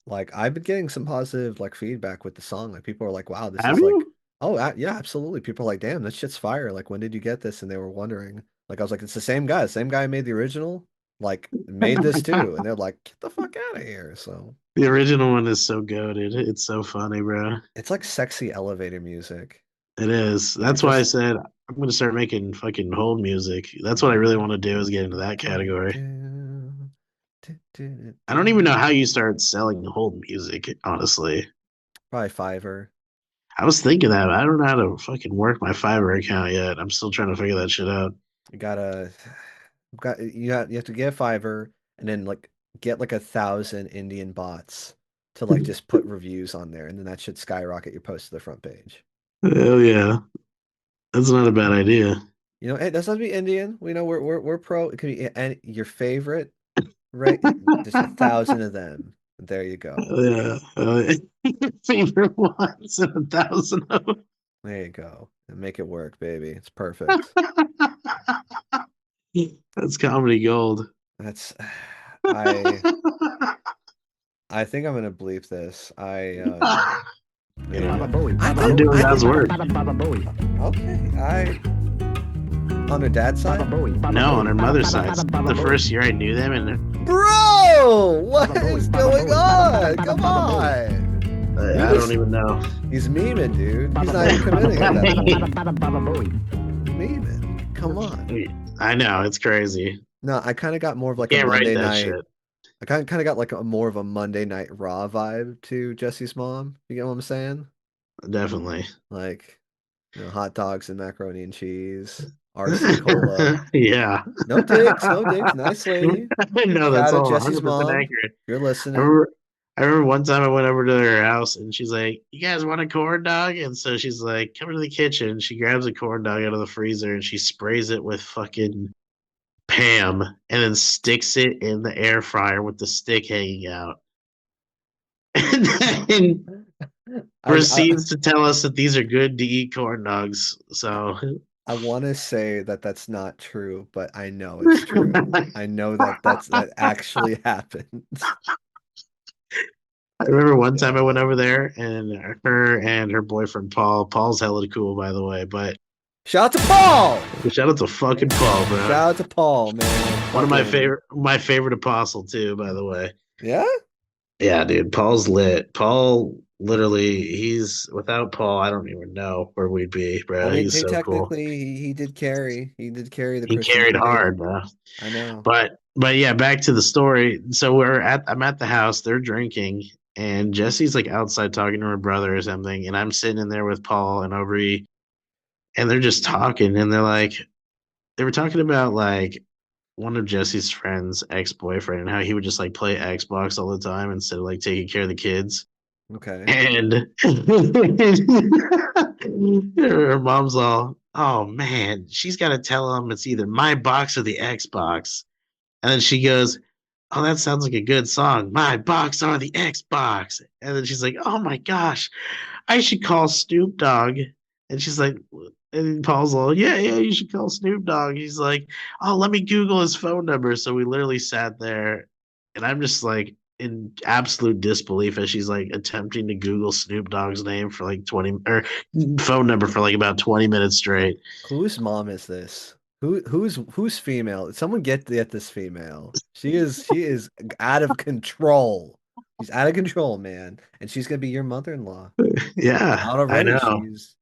like I've been getting some positive like feedback with the song. Like people are like, "Wow, this Have is like, you? oh yeah, absolutely." People are like, "Damn, this shit's fire!" Like, when did you get this? And they were wondering. Like I was like, "It's the same guy who made the original, like made this too." And they're like, "Get the fuck out of here!" So The original one is so goated. It's so funny, bro. it's like sexy elevator music. It is. Like it That's why I just said I'm gonna start making fucking hold music. That's what I really want to do is get into that category. I don't even know how you start selling hold music, honestly. probably Fiverr. I was thinking that, but I don't know how to fucking work my Fiverr account yet. I'm still trying to figure that shit out. You gotta you have to get Fiverr and then like get like 1,000 Indian bots to like just put reviews on there, and then that should skyrocket your post to the front page. Hell yeah. That's not a bad idea. You know, it doesn't have to be Indian. We know we're pro. It could be any, your favorite, right? Just 1,000 of them. There you go. Yeah. Favorite ones and 1,000 of them. There you go. And make it work, baby. It's perfect. That's comedy gold. That's I I think I'm gonna bleep this. Yeah. I I'm did doing I God's did work. okay. I on her dad's side? No, on her mother's side. The first year I knew them, and Bro, what is going on? Come on. I don't even know. He's memeing, dude. He's not even committing at that point. Memeing. Come on. I know, it's crazy. No, I kind of got more of like a Can't write Monday that night. shit. I kind of got like a more of a Monday Night Raw vibe to Jesse's mom. You get what I'm saying? Definitely. Like, you know, hot dogs and macaroni and cheese, RC cola. Yeah. No digs, no digs. Nice lady. No, that's Shout out all Jesse's 100% mom. accurate. You're I listening. remember, I remember one time I went over to her house and she's like, "You guys want a corn dog?" And so she's like, "Come into the kitchen." She grabs a corn dog out of the freezer and she sprays it with fucking Pam and then sticks it in the air fryer with the stick hanging out. And then I proceeds to tell us that these are good to eat corn dogs. So I want to say that that's not true, but I know it's true. I know that that actually happened. I remember one time I went Yeah. over there and her and her boyfriend Paul's hella cool by the way, but Shout out to Paul. shout out to fucking Paul, bro. Shout out to Paul, man. One of Fucking my favorite apostle too, by the way. yeah. Yeah, dude, Paul's lit. Paul literally, he's without Paul, I don't even know where we'd be, I bro. mean, He's he so cool. technically he did carry. He did carry the He Christian carried faith. hard, bro. I know. But yeah, back to the story. So I'm at the house, they're drinking, and Jesse's like outside talking to her brother or something, and I'm sitting in there with Paul and Aubrey, and they're just talking, and they were talking about like one of Jesse's friends' ex-boyfriend and how he would just like play Xbox all the time instead of like taking care of the kids. Okay. And her mom's all, oh man, she's got to tell him it's either my box or the Xbox. And then she goes, oh, that sounds like a good song. My box or the Xbox. And then she's like, oh my gosh, I should call Snoop Dogg. And she's like, and Paul's all, yeah, you should call Snoop Dogg. He's like, oh, let me Google his phone number. So we literally sat there, and I'm just like in absolute disbelief as she's like attempting to Google Snoop Dogg's name for like 20 or phone number for like about 20 minutes straight. Whose mom is this? Who's female? Someone get this female. She is out of control. She's out of control, man. And she's gonna be your mother-in-law. Yeah, Out I already. know. She's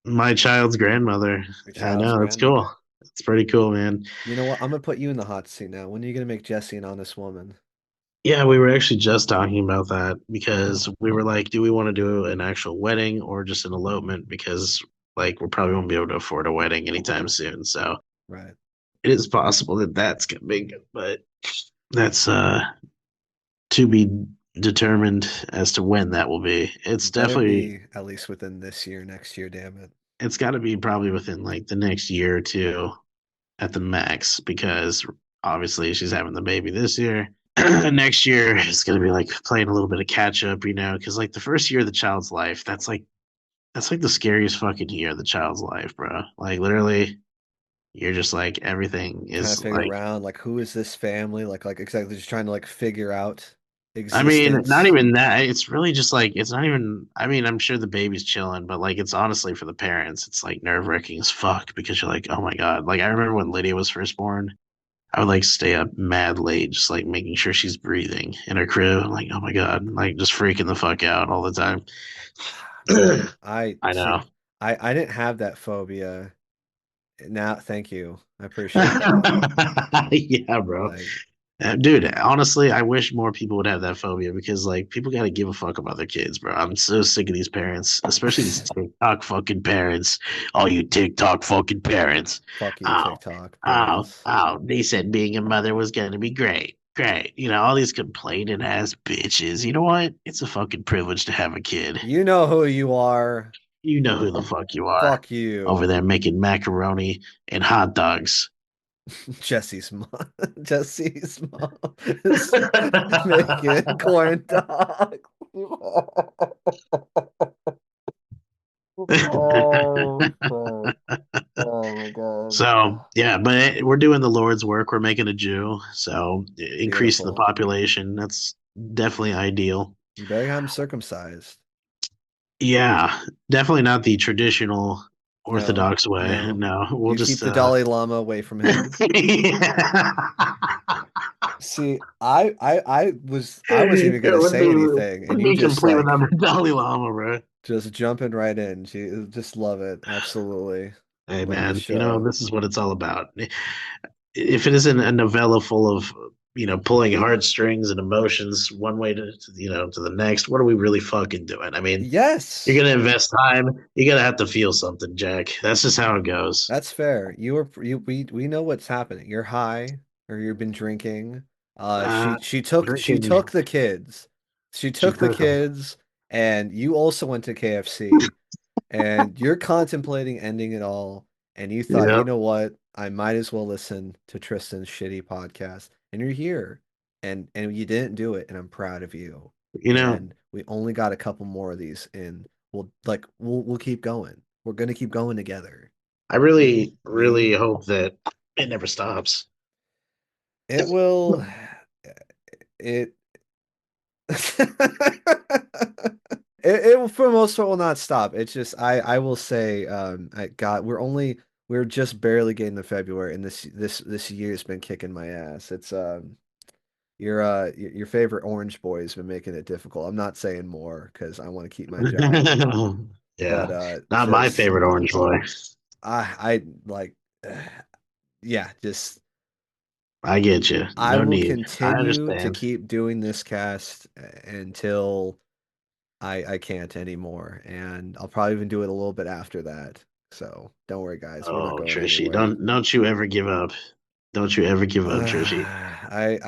My child's grandmother. your I child's know. It's cool. grandmother. It's pretty cool, man. You know what? I'm gonna put you in the hot seat now. When are you gonna make Jessie an honest woman? Yeah, we were actually just talking about that because we were like, do we want to do an actual wedding or just an elopement? Because like we probably won't be able to afford a wedding anytime soon. So Right. it is possible that that's coming, but that's to be determined as to when that will be. It's Better definitely be at least within this year, next year, damn it. it's got to be probably within like the next year or two at the max because obviously she's having the baby this year. Next year is going to be like playing a little bit of catch up, you know, because like the first year of the child's life, that's like the scariest fucking year of the child's life, bro. Like literally, you're just like everything Trying to is figure like. around like who is this family? Like exactly just trying to like figure out I mean, not existence. even that. It's really just like it's not even. I mean, I'm sure the baby's chilling, but like it's honestly for the parents, it's like nerve wracking as fuck because you're like, oh my god. Like I remember when Lydia was first born, I would like stay up mad late, just like making sure she's breathing in her crib. Like, oh my god, like just freaking the fuck out all the time. Dude, I I see. know. I didn't have that phobia. Now, thank you. I appreciate that. Yeah, bro. Like, Dude, honestly, I wish more people would have that phobia because, like, people got to give a fuck about their kids, bro. I'm so sick of these parents, especially these TikTok fucking parents. Oh, you TikTok fucking parents. fuck you, Oh, TikTok parents. they said being a mother was going to be great. Great. You know, all these complaining ass bitches. You know what? It's a fucking privilege to have a kid. You know who you are. You know who the fuck you are Fuck over you. there making macaroni and hot dogs. Jesse's mom. Jesse's mom is making corn dogs. Oh, fuck. Oh my God. So yeah, but we're doing the Lord's work. We're making a Jew, so increasing the Beautiful. population. That's definitely ideal. You better have him circumcised. Yeah, definitely not the traditional No, Orthodox way. no. No, we'll You keep just the Dalai Lama away from him. yeah. See, I was even gonna say anything, and Would you be just complete like without the Dalai Lama, bro. just jumping right in. She just love it. Absolutely. Hey Love the man, you know show. this is what it's all about. If it isn't a novella full of pulling heartstrings and emotions one way to the next, what are we really fucking doing? I mean, you're Yes, gonna invest time, you're gonna have to feel something, Jack. That's just how it goes. that's fair. We know what's happening. You're high or you've been drinking. Uh, She Drinking, took the kids. She she took the took them. kids, and you also went to KFC. And you're contemplating ending it all, and you thought, you Yep. know what? I might as well listen to Tristan's shitty podcast. And you're here, and you didn't do it, and I'm proud of you. You know, And we only got a couple more of these, and we'll keep going. We're gonna keep going together. I really, Me. really hope that it never stops. It will. It. It for the most part will not stop. It's just I will say I got we're just barely getting to February and this year's been kicking my ass. It's your favorite orange boy has been making it difficult. I'm not saying more because I want to keep my job, but Yeah, not my just favorite orange boy. I like yeah, just I get you. I No will need. I continue to understand. keep doing this cast until I can't anymore, and I'll probably even do it a little bit after that. So don't worry, guys, we're not Oh, going Trishy, anywhere. don't you ever give up. Don't you ever give up, Trishy.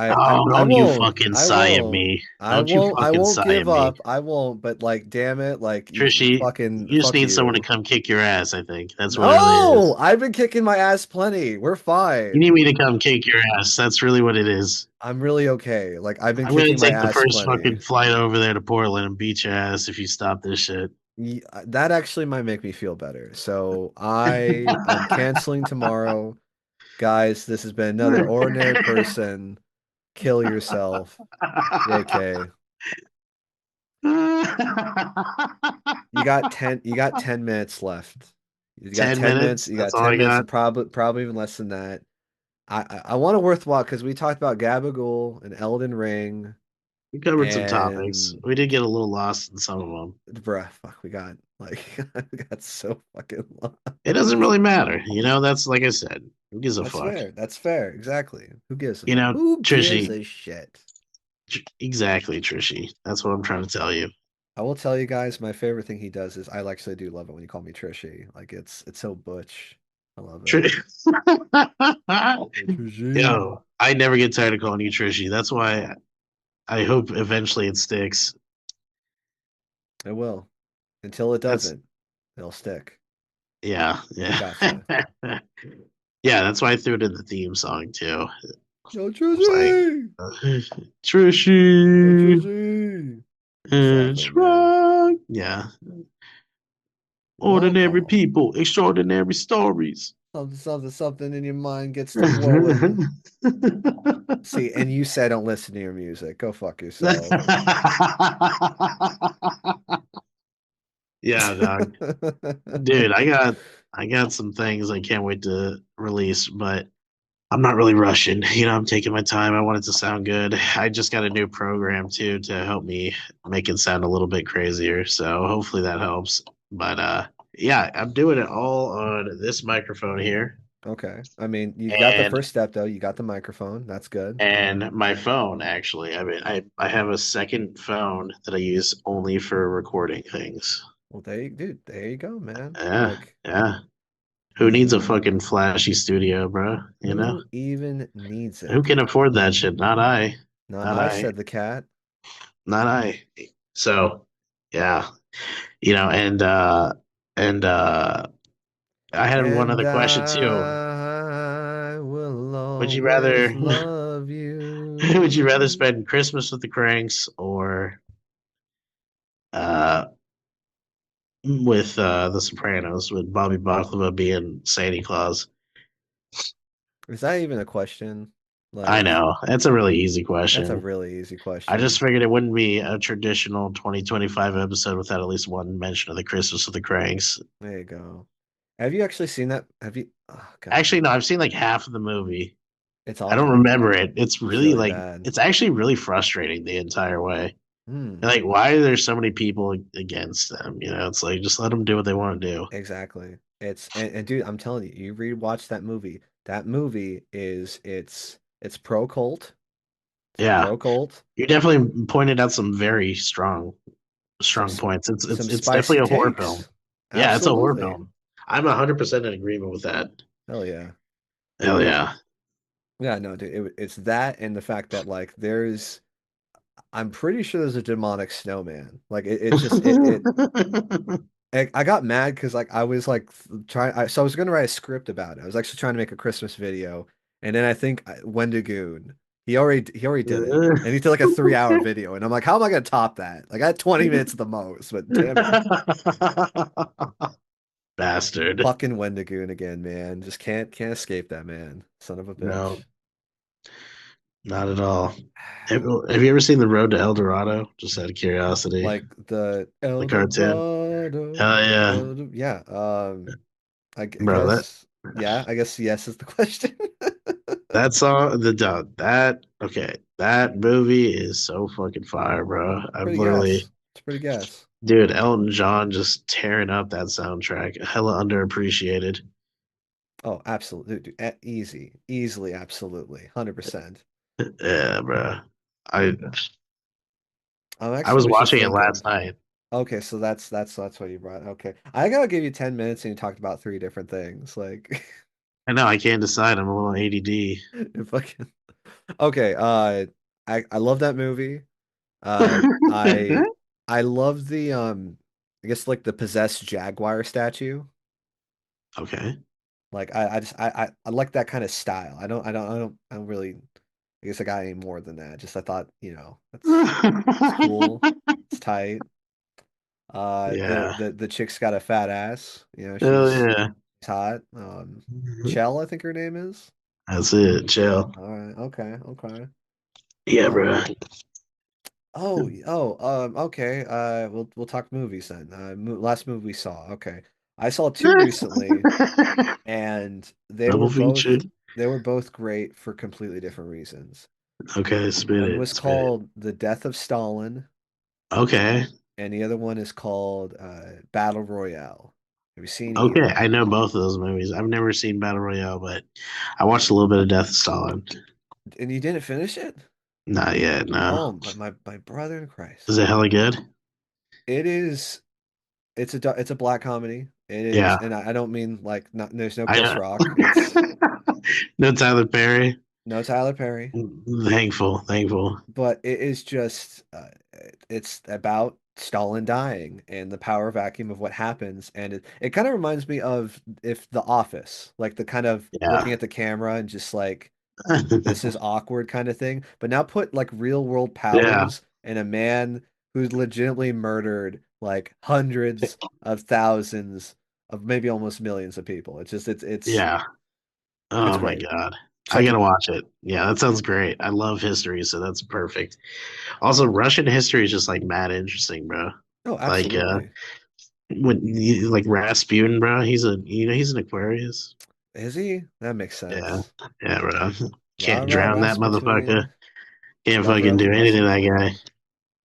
Oh, I don't you won't. fucking sigh at me. Don't you I fucking won't sigh at give me. up. I won't. But like, damn it, like you Trishy, fucking you just fuck need someone to you. come kick your ass, I think. That's what it really No, is. I've been kicking my ass plenty. We're You need fine. me to come kick your ass. That's really what it is. I'm really okay. Like I've been I'm gonna kicking my take the ass first plenty. fucking flight over there to Portland and beat your ass if you stop this shit. That actually might make me feel better. So I'm canceling tomorrow. Guys, this has been another ordinary person. Kill yourself. JK. You got 10 minutes left. You got 10 10 minutes. minutes. You That's got all 10 I minutes got. and probably even less than that. I want a worthwhile because we talked about Gabagool and Elden Ring We covered some topics. and We did get a little lost in some of them. bruh, fuck, we got like we got so fucking lost. It doesn't really matter. That's like I said. Who gives a That's fuck? fair. That's fair. Exactly. You know, Who gives Trishy. a shit? Exactly, Trishy. That's what I'm trying to tell you. I will tell you guys, my favorite thing he does is I actually do love it when you call me Trishy. Like it's so butch. I love it. Tr- Hey, Trishy. Yo, I never get tired of calling you Trishy. That's why I hope eventually it sticks. It will. Until it That's doesn't, it'll stick. yeah, It yeah. gotcha. Yeah, that's why I threw it in the theme song too. Yo, I was like, Trishy! Yo, Trishy, Trishy! Exactly, it's man. wrong. Yeah, Well, ordinary people, extraordinary stories. something in your mind gets to glowing. See, and you said don't listen to your music. Go fuck yourself. Yeah, dog. Dude, I got some things I can't wait to release, but I'm not really rushing. I'm taking my time. I want it to sound good. I just got a new program too to help me make it sound a little bit crazier. So hopefully that helps. But yeah, I'm doing it all on this microphone here Okay. I mean, you got the and first step though. You got the microphone. That's good. my phone actually. I mean, I have a second phone that I use only for recording things. Well, dude, there you go, man. Yeah, Like, yeah. Who needs a fucking flashy studio, bro? who even needs Who it? can afford that shit? Not I. Not Not I, I. said the cat. Not I. So, yeah, and I had one And other question too. I will Would you always rather love would you rather you. spend Christmas with the Cranks or uh with the Sopranos with Bobby Baklava being Santa Claus? Is that even a question? I Like, know. That's a really easy that's a question. really easy I just question. figured it wouldn't be a traditional 2025 episode without at least one mention of the Christmas with the Cranks. There you go. Have you actually seen that? Have you? Oh, God. Actually, no, I've seen like half of the movie. It's I don't awful. remember it. It's It's really really like bad. it's actually really frustrating the entire way. Hmm. Like, why are there so many people against them? It's like just let them do what they want to do. Exactly. And dude, I'm telling you, you rewatch that movie. That movie is it's pro cult. It's Yeah, pro cult. you definitely pointed out some very Some strong points. It's some it's it's spicy definitely a horror film. takes. Yeah, it's a horror Absolutely. film. I'm 100% in agreement with that. Hell yeah. Hell yeah. Yeah, no, dude, it's that and the fact that like I'm pretty sure there's a demonic snowman. Like it just I got mad because like I was like so I was gonna write a script about it. I was actually trying to make a Christmas video, and then I think Wendigoon he already did it, and he did like a 3 hour video, and I'm like, how am I gonna top that? Like I had 20 minutes at the most, but damn it, bastard. Fucking Wendigoon again, man. Just can't escape that man. Son of a No, bitch. not at all. Have you ever seen The Road to El Dorado? Just out of curiosity, Like the the El cartoon. Dorado. Hell yeah, Yeah. I bro. guess yeah. I guess yes is the question. That song, that okay, that movie is so fucking fire, bro. I've Pretty literally, guess. It's pretty guess. dude, Elton John just tearing up that soundtrack. Hella underappreciated. Oh, absolutely, dude. Easily, absolutely, 100%. Yeah, bro. I I was We should watching it think last of. night. Okay, so that's what you brought. Okay, I gotta give you 10 minutes, and you talked about three different things. Like, I know I can't decide. I'm a little ADD. if fucking. Okay, I love that movie. Uh, I I love the I guess like the possessed jaguar statue. Okay. Like I like that kind of style. I don't really. I guess I got any more than that. Just I thought it's cool. It's tight. Yeah. The chick's got a fat ass. Hell She's yeah. hot. Chell, I think her name is. That's it. Chill. All right. Okay. Okay. Yeah, Um. bro. Okay. We'll talk movies then. Last movie we saw. Okay. I saw two recently, and Double feature. they were both great for completely different reasons. Okay, spit One it. was Spit it. called The Death of Stalin, Okay. and the other one is called Battle Royale. Have you seen Okay. either? I know both of those movies. I've never seen Battle Royale, but I watched a little bit of Death of Stalin. And you didn't finish it? Not yet, no. Oh, my brother in Is Christ. it hella good? It is it's a black comedy. It is, Yeah. and I don't mean like not there's no Chris I Rock. It's no Tyler Perry. no Tyler Perry, Thankful, thankful. but it is just it's about Stalin dying and the power vacuum of what happens, and it kind of reminds me of if The Office, like the kind of looking Yeah. at the camera and just like this is awkward kind of thing. But now put like real world Yeah. powers and a man who's legitimately murdered like hundreds of thousands of maybe almost millions of people. Yeah. It's Oh my great. God. I Such a gotta watch it. Yeah, that sounds great. I love history, so that's perfect. Also, Russian history is just like mad interesting, bro. oh, Like absolutely. like Rasputin, bro. He's an Aquarius. Is he? That makes Yeah, sense. yeah, bro. Rah Can't rah drown that motherfucker. Rasputin. Can't Love fucking do anything to that Rasputin. guy.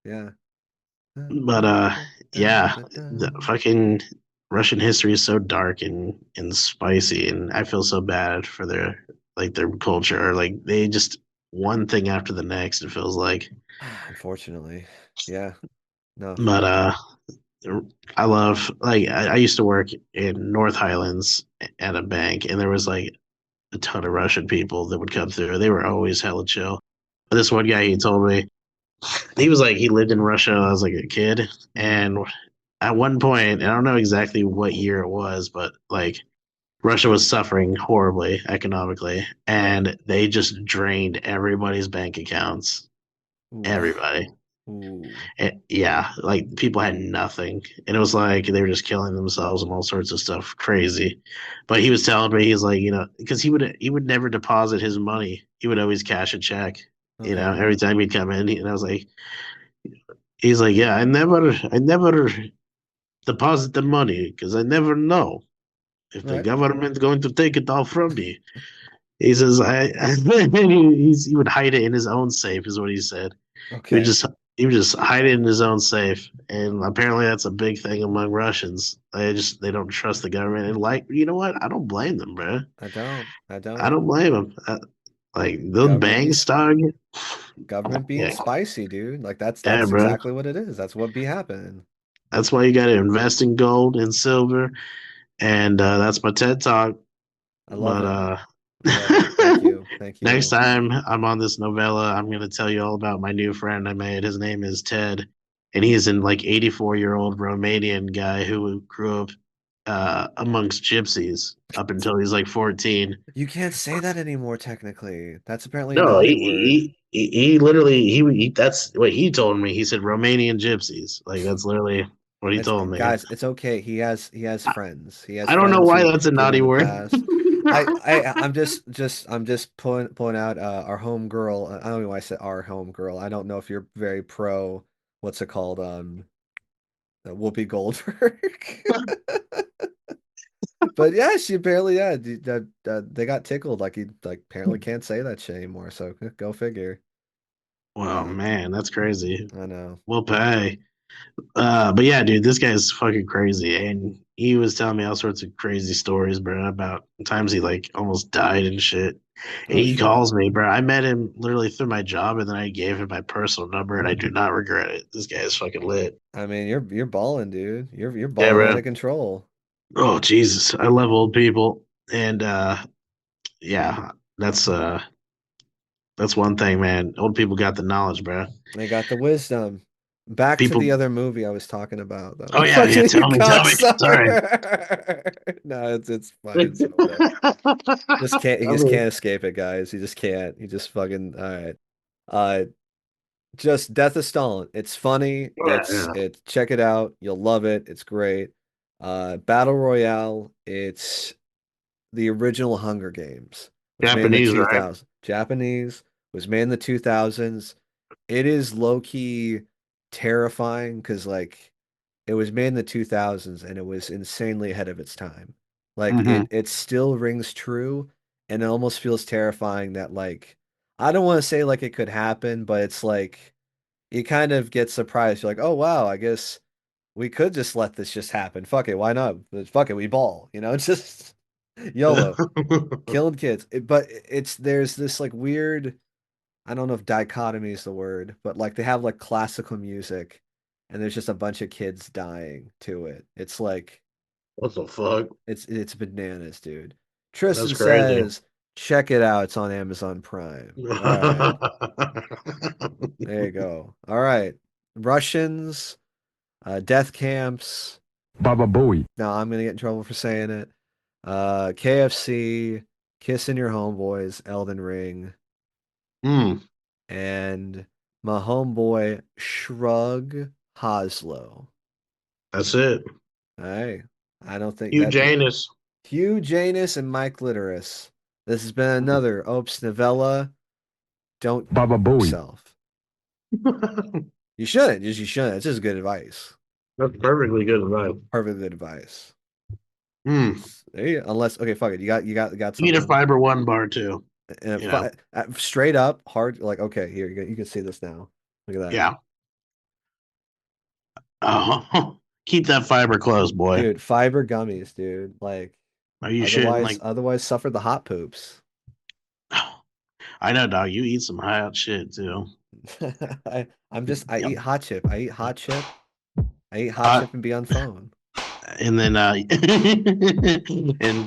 Yeah. But yeah, the fucking Russian history is so dark and spicy, and I feel so bad for their culture. Like they just one thing after the next. It feels like. Unfortunately. Yeah. No, But like I love I used to work in North Highlands at a bank, and there was like a ton of Russian people that would come through. They were always hella chill. But this one guy, he told me he was like he lived in Russia when I was like a kid, mhm. and at one point, and I don't know exactly what year it was, but like Russia was suffering horribly economically, Right. and they just drained everybody's bank accounts. Oof. Everybody. Ooh. Yeah, like people had nothing, and it was like they were just killing themselves and all sorts of stuff, crazy. But he was telling me he's like, because he would never deposit his money; he would always cash a check. Okay. Every time he'd come in, and I was like, he's like, yeah, I never deposit the money because I never know if the Right. government's going to take it all from me. He says, he would hide it in his own safe, is what he said. He would Okay. just he would just hide it in his own safe, and apparently that's a big thing among Russians. They don't trust the government, and like you know what? I don't blame them, bro. I don't. I I don't. don't blame them. Like those Government be banks, dog. government being Yeah, spicy, dude. Like yeah, that's bro. exactly what it is. That's what be happening. That's why you got to invest in gold and silver, and that's my TED talk. I love But it. I love it. Thank you. Thank next you. time I'm on this novella, I'm going to tell you all about my new friend I made. His name is Ted, and he's an like 84-year-old Romanian guy who grew up amongst gypsies up until he's like 14. You can't say that anymore, technically. That's apparently a No, naughty word. he literally that's what he told me. He said Romanian gypsies. Like that's literally. what he told me. Guys, it's okay. He has friends. He has I don't know friends why who that's a did it in naughty the word. past. I'm just pulling out our home girl. I don't know why I said our home girl. I don't know if you're very pro. What's it called? Whoopi Goldberg. But yeah, she apparently they got tickled. Like he apparently can't say that shit anymore. So go figure. Well, Uh, man, that's crazy. I know. We'll pay. But yeah, dude, this guy's fucking crazy, and he was telling me all sorts of crazy stories, bro, about times he like almost died and shit. And Oh he shit. calls me, bro. I met him literally through my job, and then I gave him my personal number, and I do not regret it. This guy is fucking lit. I mean, you're balling, dude. You're Yeah, balling out bro. of control. Oh Jesus, I love old people, and yeah, that's one thing, man. Old people got the knowledge, bro. They got the wisdom. Back to the People. other movie I was talking about, though. Oh yeah, yeah. Fucking you Tell me. Sorry. cocksucker. No, it's fine. It's okay. Just can't. He I just mean, can't escape it, guys. He just can't. He just fucking. All right. Uh, just Death of Stalin. It's funny. yeah, yeah. Check it out. You'll love it. It's great. Battle Royale. It's the original Hunger Games. Was made in the Japanese, right? 2000s. Japanese. Was made in the 2000s. It is low key terrifying because like it was made in the 2000s and it was insanely ahead of its time. Like Hmm. it still rings true and it almost feels terrifying that like I don't want to say like it could happen, but it's like you kind of get surprised. You're like, "Oh wow, I guess we could just let this just happen. Fuck it, why not? Fuck it, we ball." You know, it's just YOLO, killing kids. But it's there's this like weird I don't know if dichotomy is the word, but like they have like classical music and there's just a bunch of kids dying to it. It's like What the fuck? it's bananas, dude. That's Tristan crazy. says, check it out. It's on Amazon Prime. All right. There you go. All right. Russians, death camps. Baba Booey. No, I'm gonna get in trouble for saying it. KFC, kissing your homeboys, Elden Ring. Hmm. And my homeboy Shrug Hoslow. That's it. Hey, I don't think Hugh that's Janus. Hugh Janus and Mike Litteris. This has been another OPES Novella. Don't Baba Booey. yourself. You shouldn't. Just you shouldn't. It's just good advice. That's perfectly good advice. Perfect good advice. Hmm. There you, unless okay, fuck it. You got You need a something. fiber one bar too. And You know. straight up hard. Like okay, here you can see this now. Look at that, Yeah. Oh, keep that fiber close, boy. dude. Fiber gummies, dude. Like Are you shitting? otherwise, Like, otherwise suffer the hot poops. I know, dog. You eat some hot shit too. I Yep. eat hot chip. I eat hot chip. I eat hot Hot, chip and be on phone. and then and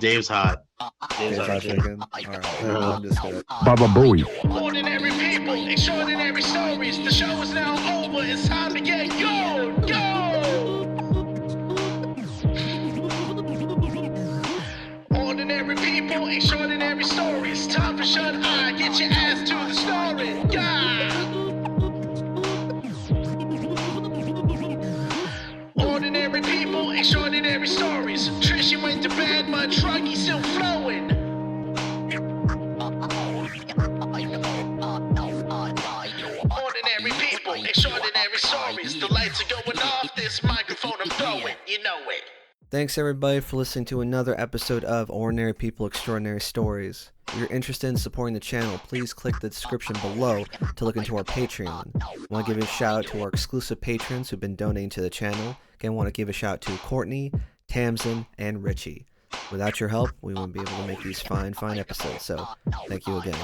Dave's hot. Dave's Dave's hot hot too. chicken. All right, I'm just gonna. Baba Booey. Ordinary people, extraordinary stories. The show is now over. It's time to get go. Ordinary people, extraordinary stories. Time for shut eye. Get your ass to the story. Ordinary people, extraordinary stories. Trishy went to bed, but Truggy's still flowing. Ordinary people, extraordinary stories. The lights are going off, this microphone I'm throwing. You know it. Thanks everybody for listening to another episode of Ordinary People Extraordinary Stories. If you're interested in supporting the channel, please click the description below to look into our Patreon. I want to give a shout out to our exclusive patrons who've been donating to the channel. Again, I want to give a shout out to Courtney, Tamsin, and Richie. Without your help, we wouldn't be able to make these fine episodes, so thank you again.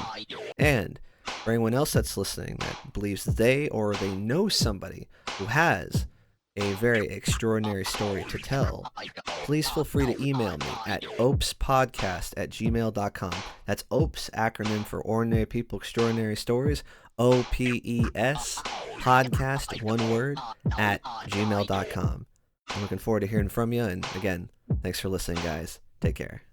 And for anyone else that's listening that believes they or they know somebody who has a very extraordinary story to tell, please feel free to email me at OPESpodcast@gmail.com. That's OPES, acronym for Ordinary People Extraordinary Stories, OPES, podcast, one word, at gmail.com. I'm looking forward to hearing from you, and again, thanks for listening, guys. Take care.